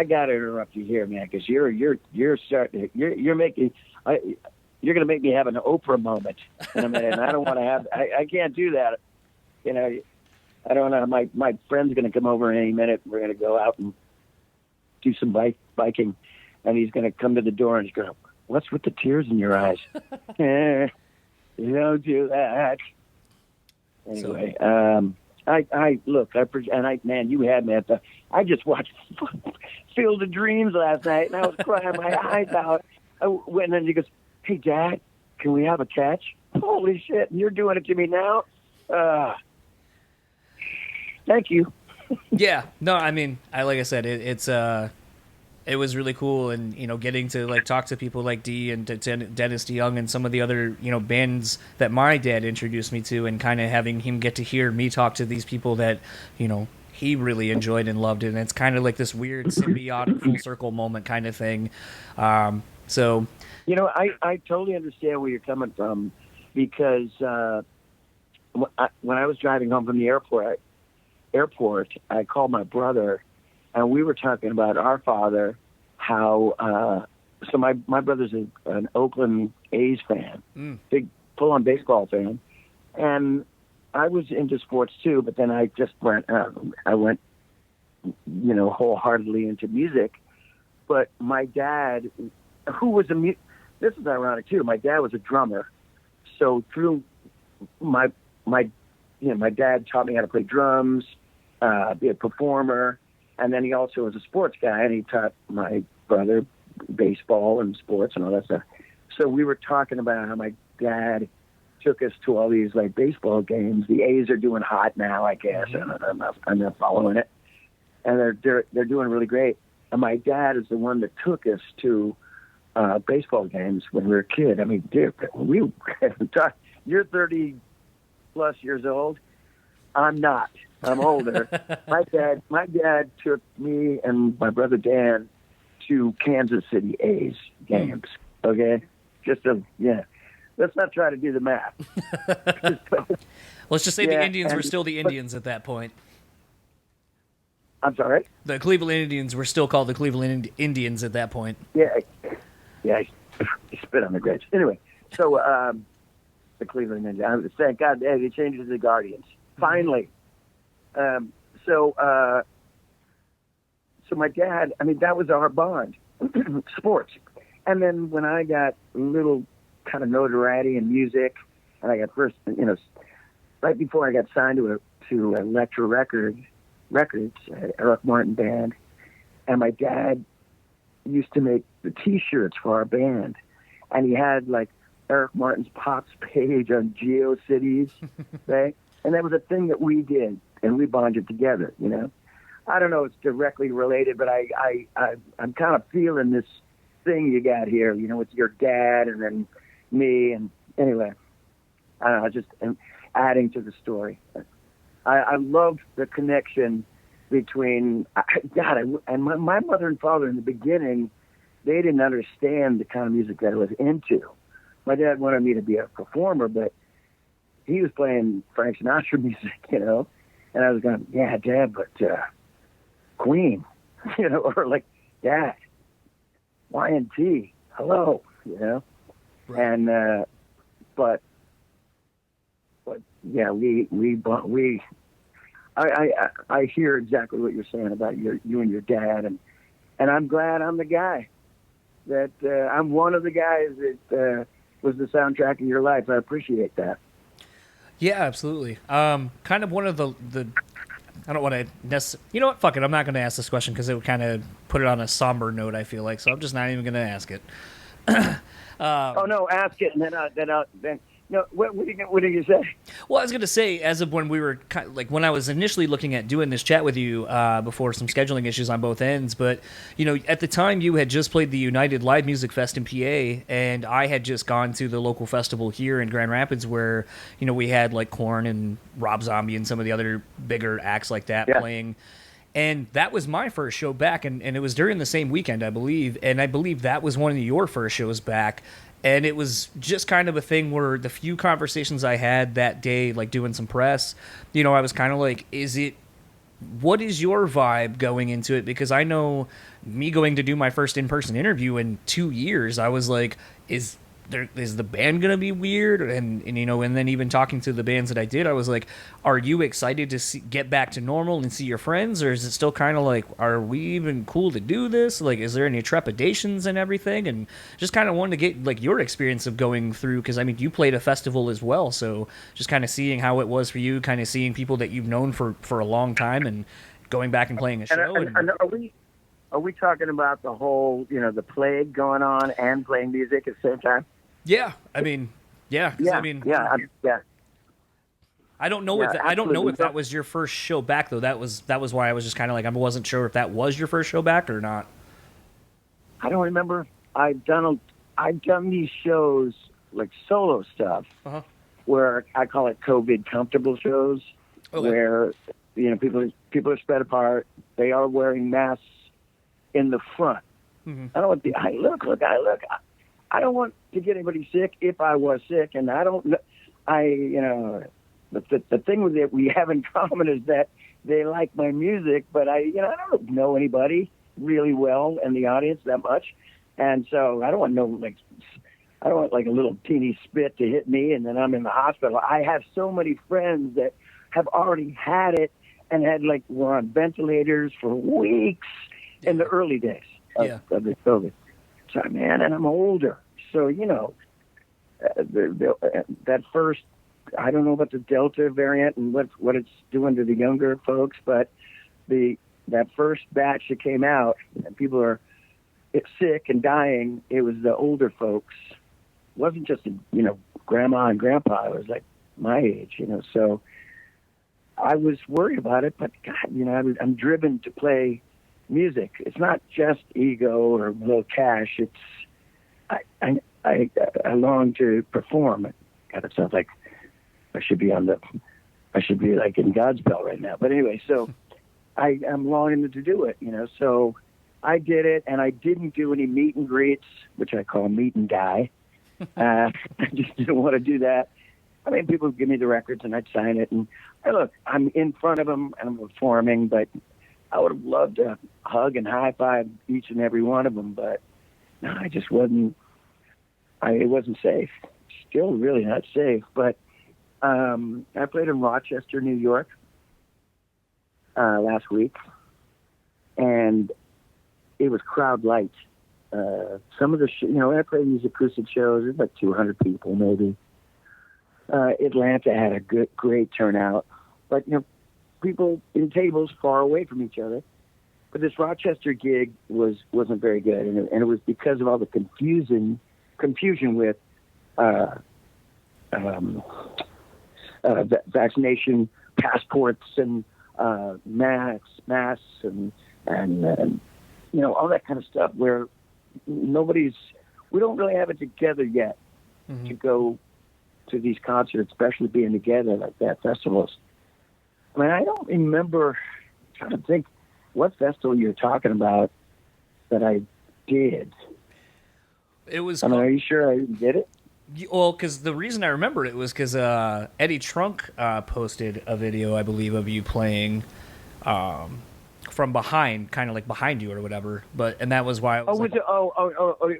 got to interrupt you here, man, because you're starting. You're making. You're going to make me have an Oprah moment in a minute, and I don't want to have. I can't do that. I don't know. My friend's going to come over any minute. We're going to go out and do some biking, and he's going to come to the door and he's going, "What's with the tears in your eyes?" You don't do that. Anyway, I look, man, you had me at the. I just watched Field of Dreams last night, and I was crying my eyes out. I went and he goes, "Hey, Dad, can we have a catch?" Holy shit! And you're doing it to me now. Thank you. Yeah. No, I mean, like I said, it was really cool, and getting to like talk to people like Dee and Dennis DeYoung and some of the other bands that my dad introduced me to, and kind of having him get to hear me talk to these people that he really enjoyed and loved it. And it's kind of like this weird symbiotic full circle moment kind of thing. So I totally understand where you're coming from, because when I was driving home from the airport, I called my brother, and we were talking about our father, how so my brother's an Oakland A's fan, big full-on baseball fan, and I was into sports too, but then I just went wholeheartedly into music. But my dad, who was this is ironic too, my dad was a drummer, so through my dad taught me how to play drums, be a performer, and then he also was a sports guy, and he taught my brother baseball and sports and all that stuff. So we were talking about how my dad took us to all these like baseball games. The A's are doing hot now, I guess. I'm not following it, and they're doing really great. And my dad is the one that took us to baseball games when we were a kid. I mean, dude, you're 30 plus years old. I'm not. I'm older. My dad took me and my brother Dan to Kansas City A's games. Okay, let's not try to do the math. Let's just say the Indians were still the Indians at that point. I'm sorry? The Cleveland Indians were still called the Cleveland Indians at that point. Yeah, he spit on the grapes. Anyway, so the Cleveland Indians. Thank God they changed it to the Guardians. Finally. So my dad, I mean, that was our bond, sports. And then when I got a little kind of notoriety in music, and I got first, right before I got signed to Elektra Records, Eric Martin band, and my dad used to make the T-shirts for our band, and he had like Eric Martin's Pops page on GeoCities, right? And that was a thing that we did, and we bonded together. I don't know if it's directly related, but I'm kind of feeling this thing you got here, with your dad and then me, and anyway, I don't know, just adding to the story. I love the connection between and my mother and father in the beginning, they didn't understand the kind of music that I was into. My dad wanted me to be a performer, but he was playing Frank Sinatra music, and I was going, yeah, Dad, but Queen, or like, Dad, Y&T, hello, Right. And but yeah, I hear exactly what you're saying about you and your dad, and I'm glad I'm the guy that I'm one of the guys that was the soundtrack of your life. I appreciate that. Yeah, absolutely. Kind of one of the I don't want to necessarily... You know what? Fuck it. I'm not going to ask this question because it would kind of put it on a somber note, I feel like. So I'm just not even going to ask it. Oh, no, ask it, and then No, what did you say? Well, I was going to say, as of when we were when I was initially looking at doing this chat with you before some scheduling issues on both ends, but at the time you had just played the United Live Music Fest in PA, and I had just gone to the local festival here in Grand Rapids where we had like Korn and Rob Zombie and some of the other bigger acts like that playing. And that was my first show back, and it was during the same weekend, I believe, and I believe that was one of your first shows back. And it was just kind of a thing where the few conversations I had that day, like doing some press, I was kind of like, what is your vibe going into it? Because I know me going to do my first in-person interview in 2 years, I was like, is the band going to be weird? And then even talking to the bands that I did, I was like, are you excited to get back to normal and see your friends? Or is it still kind of like, are we even cool to do this? Like, is there any trepidations and everything? And just kind of wanted to get like your experience of going through, because I mean, you played a festival as well. So just kind of seeing how it was for you, kind of seeing people that you've known for a long time and going back and playing a show. And are we talking about the whole, the plague going on and playing music at the same time? Yeah, I mean, yeah. I don't know if that was your first show back though. That was why I was just kind of like, I wasn't sure if that was your first show back or not. I don't remember. I've done these shows like solo stuff, where I call it COVID comfortable shows, where people are spread apart. They are wearing masks in the front. Mm-hmm. I don't want I don't want to get anybody sick if I was sick, and I don't. The thing that we have in common is that they like my music, but I don't know anybody really well in the audience that much, and so I don't want like a little teeny spit to hit me, and then I'm in the hospital. I have so many friends that have already had it and were on ventilators for weeks in the early days of the COVID. So, man, and I'm older. So, that first, I don't know about the Delta variant and what it's doing to the younger folks, but that first batch that came out and people are sick and dying, it was the older folks. It wasn't just, grandma and grandpa. It was like my age, so I was worried about it, but God, I'm driven to play music. It's not just ego or a little cash. It's I long to perform. God, it sounds like I should be like in Godspell right now. But anyway, so I am longing to do it. So I did it, and I didn't do any meet and greets, which I call meet and die. I just didn't want to do that. I mean, people would give me the records, and I'd sign it. And look, I'm in front of them, and I'm performing, but I would have loved to hug and high five each and every one of them, but no, I just wasn't. It wasn't safe. Still, really not safe. But I played in Rochester, New York, last week, and it was crowd light. Some of the, I played these acoustic shows. There's like 200 people, maybe. Atlanta had a great turnout, but people in tables far away from each other. But this Rochester gig wasn't very good, and it was because of all the confusion with vaccination passports and masks and all that kind of stuff. Where we don't really have it together yet to go to these concerts, especially being together like that, festivals. I mean, I don't remember. I'm trying to think what festival you're talking about that I did. It was. Are you sure I did it? Well, because the reason I remember it was because Eddie Trunk posted a video, I believe, of you playing from behind, kind of like behind you or whatever. And that was why. It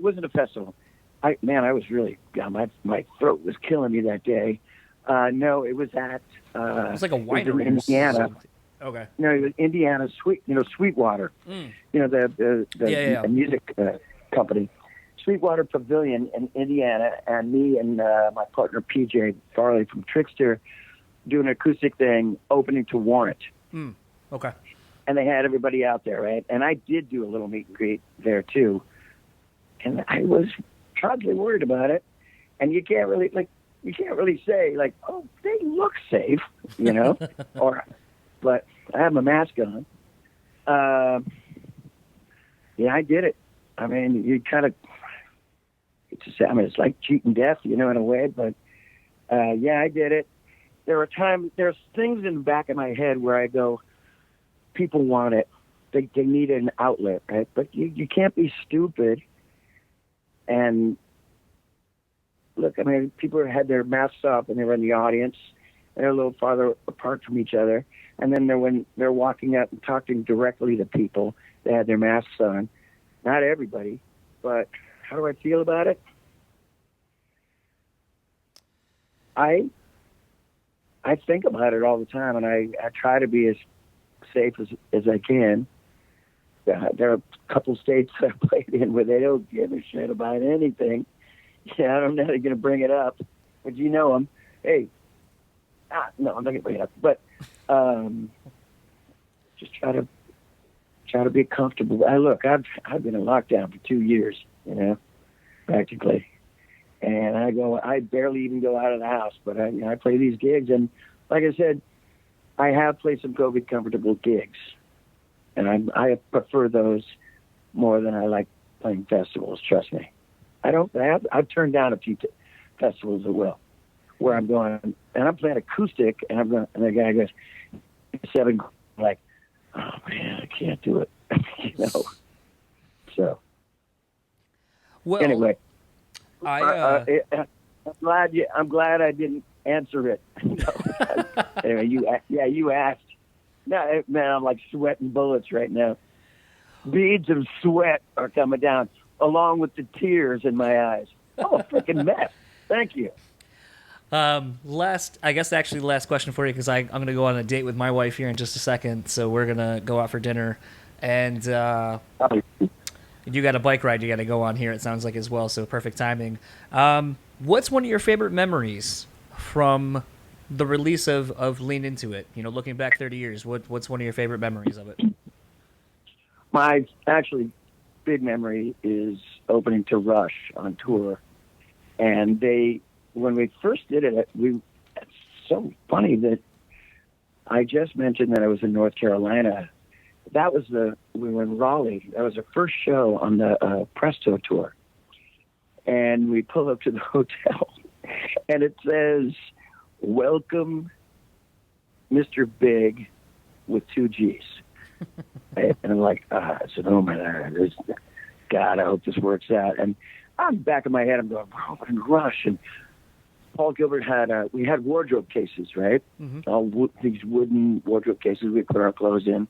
wasn't a festival. I was really my throat was killing me that day. No, it was at. It was like a winery in Indiana. Okay. No, it was Indiana Sweetwater. The music company. Sweetwater Pavilion in Indiana, and me and my partner PJ Farley from Trickster doing an acoustic thing, opening to Warrant. Okay. And they had everybody out there, right? And I did do a little meet and greet there too. And I was constantly worried about it. And you can't really, you can't really say like, oh, they look safe, but I have my mask on. Yeah, I did it. I mean, you kind of, it's like cheating death, in a way, but yeah, I did it. There's things in the back of my head where I go, people want it. They need an outlet, right? But you can't be stupid. And look, I mean, people had their masks off and they were in the audience. They're a little farther apart from each other. And then when they're walking up and talking directly to people, they had their masks on. Not everybody, but how do I feel about it? I think about it all the time, and I try to be as safe as I can. There are a couple states that I played in where they don't give a shit about anything. Yeah, I'm not going to bring it up, but you know them. Hey, no, I'm not going to bring it up. But just try to be comfortable. Look, I've been in lockdown for 2 years, practically, and I barely even go out of the house. But I play these gigs, and like I said, I have played some COVID comfortable gigs, and I prefer those more than I like playing festivals. Trust me. I've turned down a few festivals as well, where I'm going and I'm playing acoustic, and I'm going, and the guy goes, 7, like, oh man, I can't do it, So, well, anyway, I'm I'm glad I didn't answer it. Anyway, you asked. No, man, I'm like sweating bullets right now. Beads of sweat are coming down, along with the tears in my eyes. Oh, a freaking mess. Thank you. Last question for you, because I'm going to go on a date with my wife here in just a second. So we're going to go out for dinner, and you got a bike ride you got to go on here, it sounds like, as well. So perfect timing. What's one of your favorite memories from the release of Lean Into It? Looking back 30 years, what's one of your favorite memories of it? My actually big memory is opening to Rush on tour. And when we first did it, it's so funny that I just mentioned that I was in North Carolina. We were in Raleigh. That was our first show on the Presto tour. And we pull up to the hotel, and it says, "Welcome, Mr. Big," with 2 G's. And I'm like, I said, oh my God, I hope this works out. And on the back of my head, I'm going, we're opening Rush. And Paul Gilbert we had wardrobe cases, right? Mm-hmm. These wooden wardrobe cases we put our clothes in.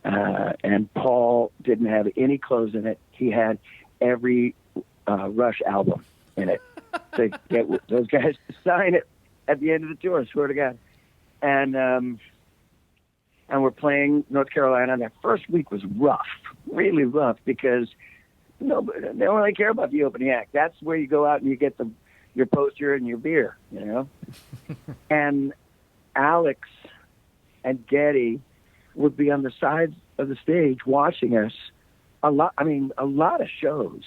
And Paul didn't have any clothes in it. He had every Rush album in it to get those guys to sign it at the end of the tour, I swear to God. And we're playing North Carolina. That first week was rough, really rough, because they don't really care about the opening act. That's where you go out and you get your poster and your beer, And Alex and Geddy would be on the sides of the stage watching us a lot of shows.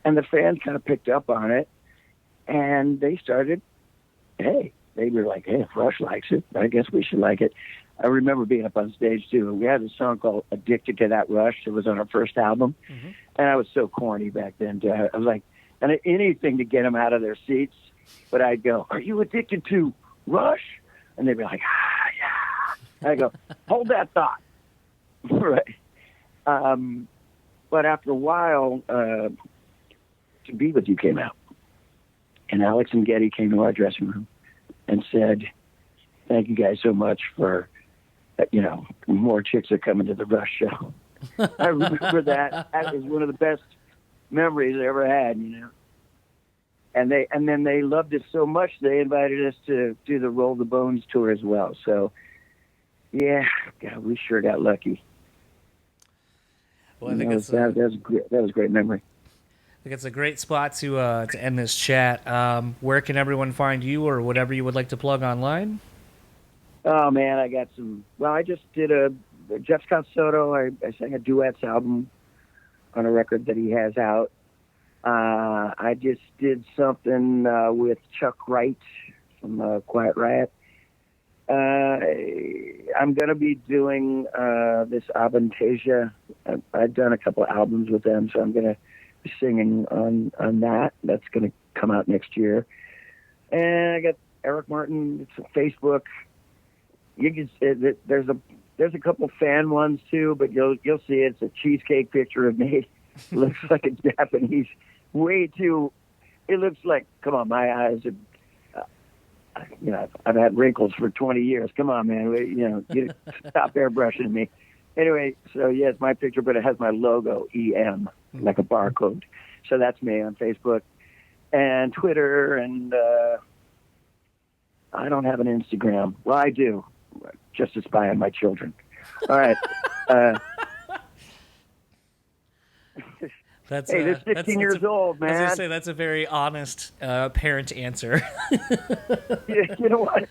And the fans kind of picked up on it, and they started, they were like, hey, if Rush likes it, I guess we should like it. I remember being up on stage, too. We had a song called Addicted to That Rush. It was on our first album. Mm-hmm. And I was so corny back then. I was like, and anything to get them out of their seats. But I'd go, are you addicted to Rush? And they'd be like, yeah. I go, hold that thought. Right. But after a while, To Be With You came out. And Alex and Geddy came to our dressing room and said, thank you guys so much for, more chicks are coming to the Rush show. I remember that. That was one of the best memories I ever had, And then they loved it so much, they invited us to do the Roll the Bones tour as well. So, yeah, God, we sure got lucky. Well, I think that was a great memory. I think it's a great spot to end this chat. Where can everyone find you, or whatever you would like to plug online? Oh man, I got some. Well, I just did Jeff Scott Soto. I sang a duets album on a record that he has out. I just did something with Chuck Wright from Quiet Riot. I'm going to be doing this Avantasia. I've done a couple of albums with them, so I'm going to be singing on that. That's going to come out next year. And I got Eric Martin. It's on Facebook. You can there's a couple fan ones too, but you'll see it's a cheesecake picture of me. It looks like a Japanese. Way too. It looks like. Come on, my eyes are. I've had wrinkles for 20 years. Come on, man. You stop airbrushing me. Anyway, so yeah, it's my picture, but it has my logo, EM, like a barcode. So that's me on Facebook and Twitter, and I don't have an Instagram. Well, I do, just to spy on my children. All right. That's, hey, they're 16 years old, man. I was going to say, that's a very honest parent answer. You know what?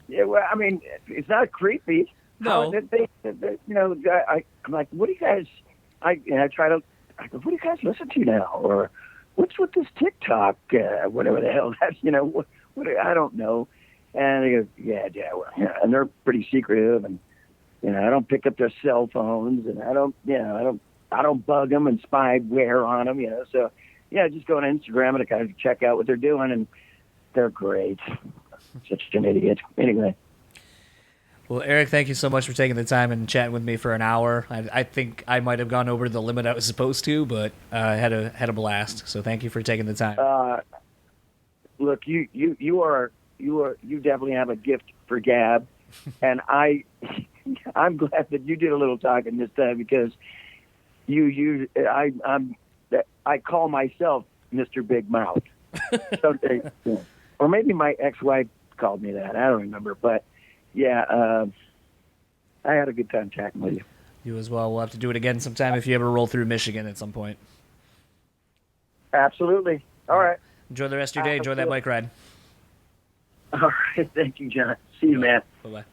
Yeah, well, I mean, it's not creepy. No. I'm like, what do you guys, I go, what do you guys listen to now? Or what's with this TikTok, whatever the hell that's, what I don't know. And they go, yeah, well, and they're pretty secretive, and, I don't pick up their cell phones, and I don't bug them and spyware on them, So, yeah, just go on Instagram and kind of check out what they're doing, and they're great. Such an idiot. Anyway. Well, Eric, thank you so much for taking the time and chatting with me for an hour. I think I might have gone over the limit I was supposed to, but I had a blast. So thank you for taking the time. Look, you definitely have a gift for gab, and I'm glad that you did a little talking this time, because I call myself Mr. Big Mouth. Or maybe my ex-wife called me that. I don't remember, but yeah, I had a good time chatting with you. You as well. We'll have to do it again sometime if you ever roll through Michigan at some point. Absolutely. All right. Enjoy the rest of your day. Enjoy that bike ride. All right. Thank you, John. See you, man. Bye-bye.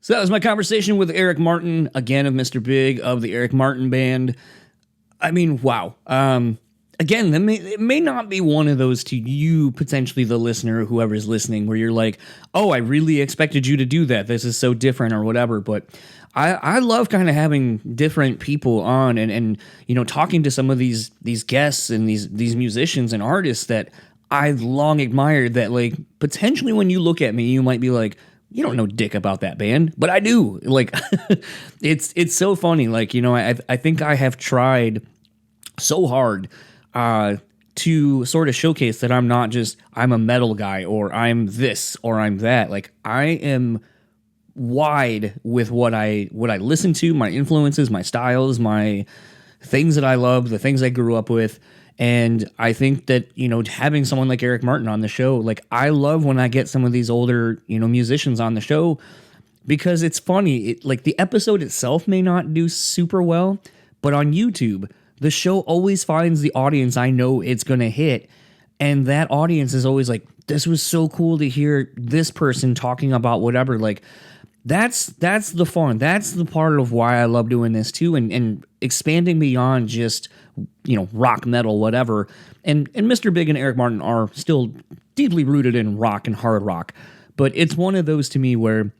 So that was my conversation with Eric Martin, again, of Mr. Big, of the Eric Martin Band. I mean, wow. Again, it may not be one of those to you, potentially the listener, whoever's listening, where you're like, oh, I really expected you to do that. This is so different or whatever. But I love kind of having different people on and talking to some of these guests and these musicians and artists that I've long admired, that like potentially when you look at me, you might be like, you don't know dick about that band, but I do. Like, it's so funny. Like, I think I have tried so hard to sort of showcase that I'm not just, I'm a metal guy, or I'm this, or I'm that. Like, I am wide with what I listen to, my influences, my styles, my things that I love, the things I grew up with. And I think that, having someone like Eric Martin on the show, like, I love when I get some of these older, musicians on the show, because it's funny. Like, the episode itself may not do super well, but on YouTube, the show always finds the audience I know it's going to hit. And that audience is always like, this was so cool to hear this person talking about whatever. Like, that's the fun. That's the part of why I love doing this too. And expanding beyond just, rock, metal, whatever. And Mr. Big and Eric Martin are still deeply rooted in rock and hard rock. But it's one of those to me where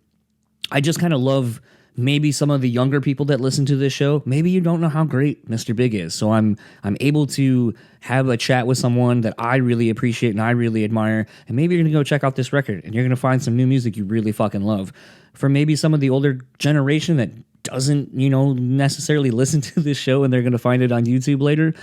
I just kind of love maybe some of the younger people that listen to this show. Maybe you don't know how great Mr. Big is. So I'm able to have a chat with someone that I really appreciate and I really admire. And maybe you're going to go check out this record and you're going to find some new music you really fucking love. For maybe some of the older generation that doesn't, necessarily listen to this show and they're going to find it on YouTube later,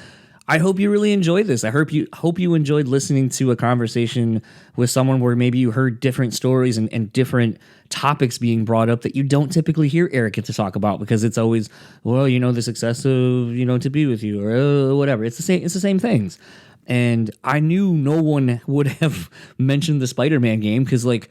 I hope you really enjoyed this. I hope you enjoyed listening to a conversation with someone where maybe you heard different stories and different topics being brought up that you don't typically hear Eric get to talk about, because it's always, well, the success of, To Be With You, or whatever. It's the same things. And I knew no one would have mentioned the Spider-Man game, because, like,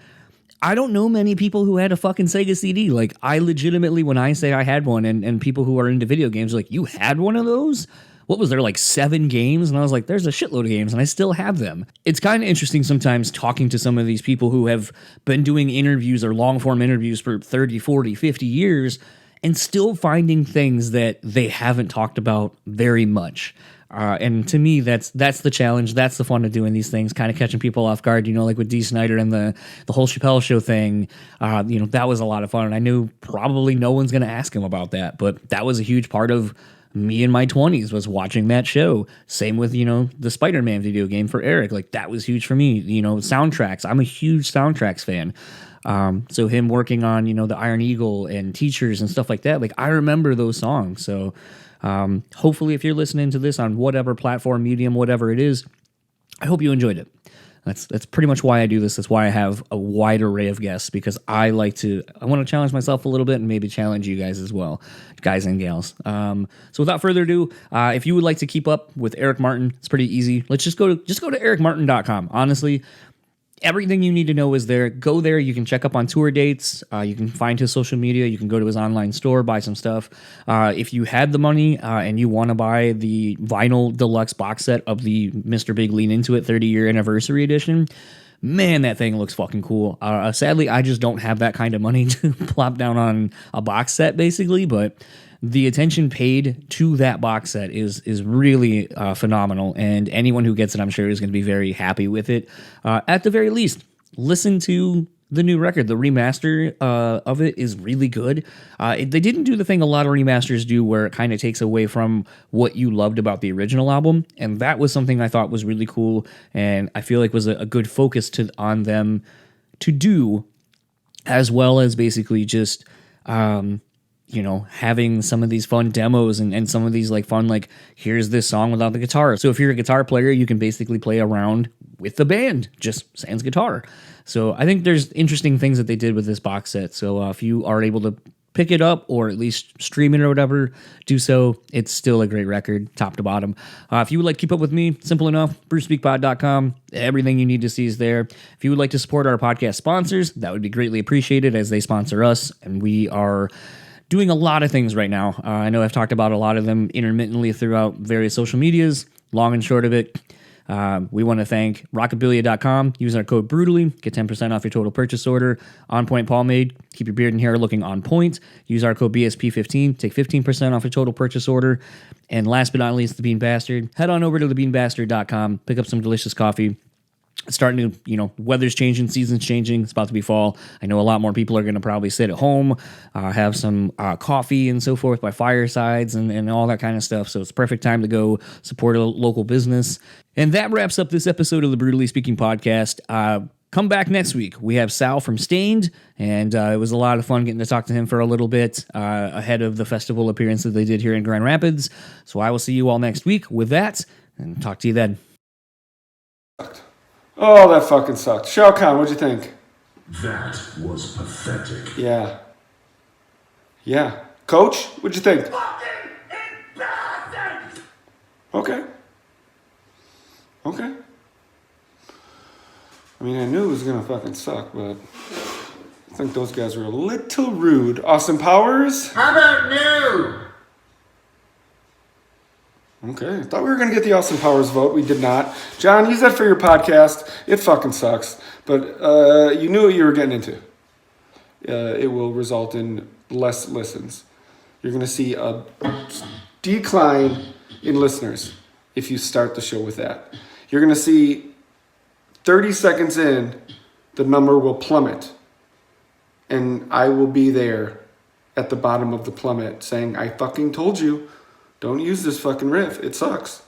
I don't know many people who had a fucking Sega CD. Like, I legitimately, when I say I had one, and people who are into video games are like, you had one of those? What was there, like 7 games? And I was like, there's a shitload of games, and I still have them. It's kind of interesting sometimes talking to some of these people who have been doing interviews or long-form interviews for 30, 40, 50 years and still finding things that they haven't talked about very much. And to me, that's the challenge. That's the fun of doing these things, kind of catching people off guard, like with Dee Snider and the whole Chappelle Show thing. That was a lot of fun. And I knew probably no one's going to ask him about that, but that was a huge part of me in my 20s was watching that show. Same with, the Spider-Man video game for Eric. Like, that was huge for me. Soundtracks. I'm a huge soundtracks fan. So him working on, the Iron Eagle and Teachers and stuff like that, like, I remember those songs. So hopefully if you're listening to this on whatever platform, medium, whatever it is, I hope you enjoyed it. That's pretty much why I do this. That's why I have a wide array of guests, because I want to challenge myself a little bit and maybe challenge you guys as well, guys and gals. So without further ado, if you would like to keep up with Eric Martin, it's pretty easy. Let's just go to ericmartin.com. Honestly, everything you need to know is there. Go there. You can check up on tour dates. You can find his social media. You can go to his online store, buy some stuff. If you had the money and you want to buy the vinyl deluxe box set of the Mr. Big Lean Into It 30-year anniversary edition, man, that thing looks fucking cool. Sadly, I just don't have that kind of money to plop down on a box set, basically, but the attention paid to that box set is really phenomenal, and anyone who gets it, I'm sure, is going to be very happy with it. At the very least, listen to the new record. The remaster of it is really good. They didn't do the thing a lot of remasters do where it kind of takes away from what you loved about the original album, and that was something I thought was really cool, and I feel like was a good focus on them to do, as well as basically just having some of these fun demos and some of these fun, here's this song without the guitar. So if you're a guitar player, you can basically play around with the band, just sans guitar. So I think there's interesting things that they did with this box set. So if you are able to pick it up or at least stream it or whatever, do so. It's still a great record, top to bottom. If you would like to keep up with me, simple enough, brewspeakpod.com. Everything you need to see is there. If you would like to support our podcast sponsors, that would be greatly appreciated as they sponsor us. And we are doing a lot of things right now. I know I've talked about a lot of them intermittently throughout various social medias. Long and short of it, we want to thank rockabilia.com. Use our code BREWtally. Get 10% off your total purchase order. On Point Pomade. Keep your beard and hair looking on point. Use our code BSP15. Take 15% off your total purchase order. And last but not least, The Bean Bastard. Head on over to thebeanbastard.com. Pick up some delicious coffee. It's starting to, weather's changing, season's changing. It's about to be fall. I know a lot more people are going to probably sit at home, have some coffee and so forth by firesides and all that kind of stuff. So it's the perfect time to go support a local business. And that wraps up this episode of the Brewtally Speaking Podcast. Come back next week. We have Sal from Stained, and it was a lot of fun getting to talk to him for a little bit ahead of the festival appearance that they did here in Grand Rapids. So I will see you all next week with that, and talk to you then. Oh, that fucking sucked. Shao Kahn, what'd you think? That was pathetic. Yeah. Coach, what'd you think? Fucking embarrassing! Okay. I mean, I knew it was gonna fucking suck, but I think those guys were a little rude. Austin Powers? How about new? Okay, I thought we were going to get the Austin Powers vote. We did not. John, use that for your podcast. It fucking sucks. But you knew what you were getting into. It will result in less listens. You're going to see a decline in listeners if you start the show with that. You're going to see 30 seconds in, the number will plummet. And I will be there at the bottom of the plummet saying, I fucking told you. Don't use this fucking riff. It sucks.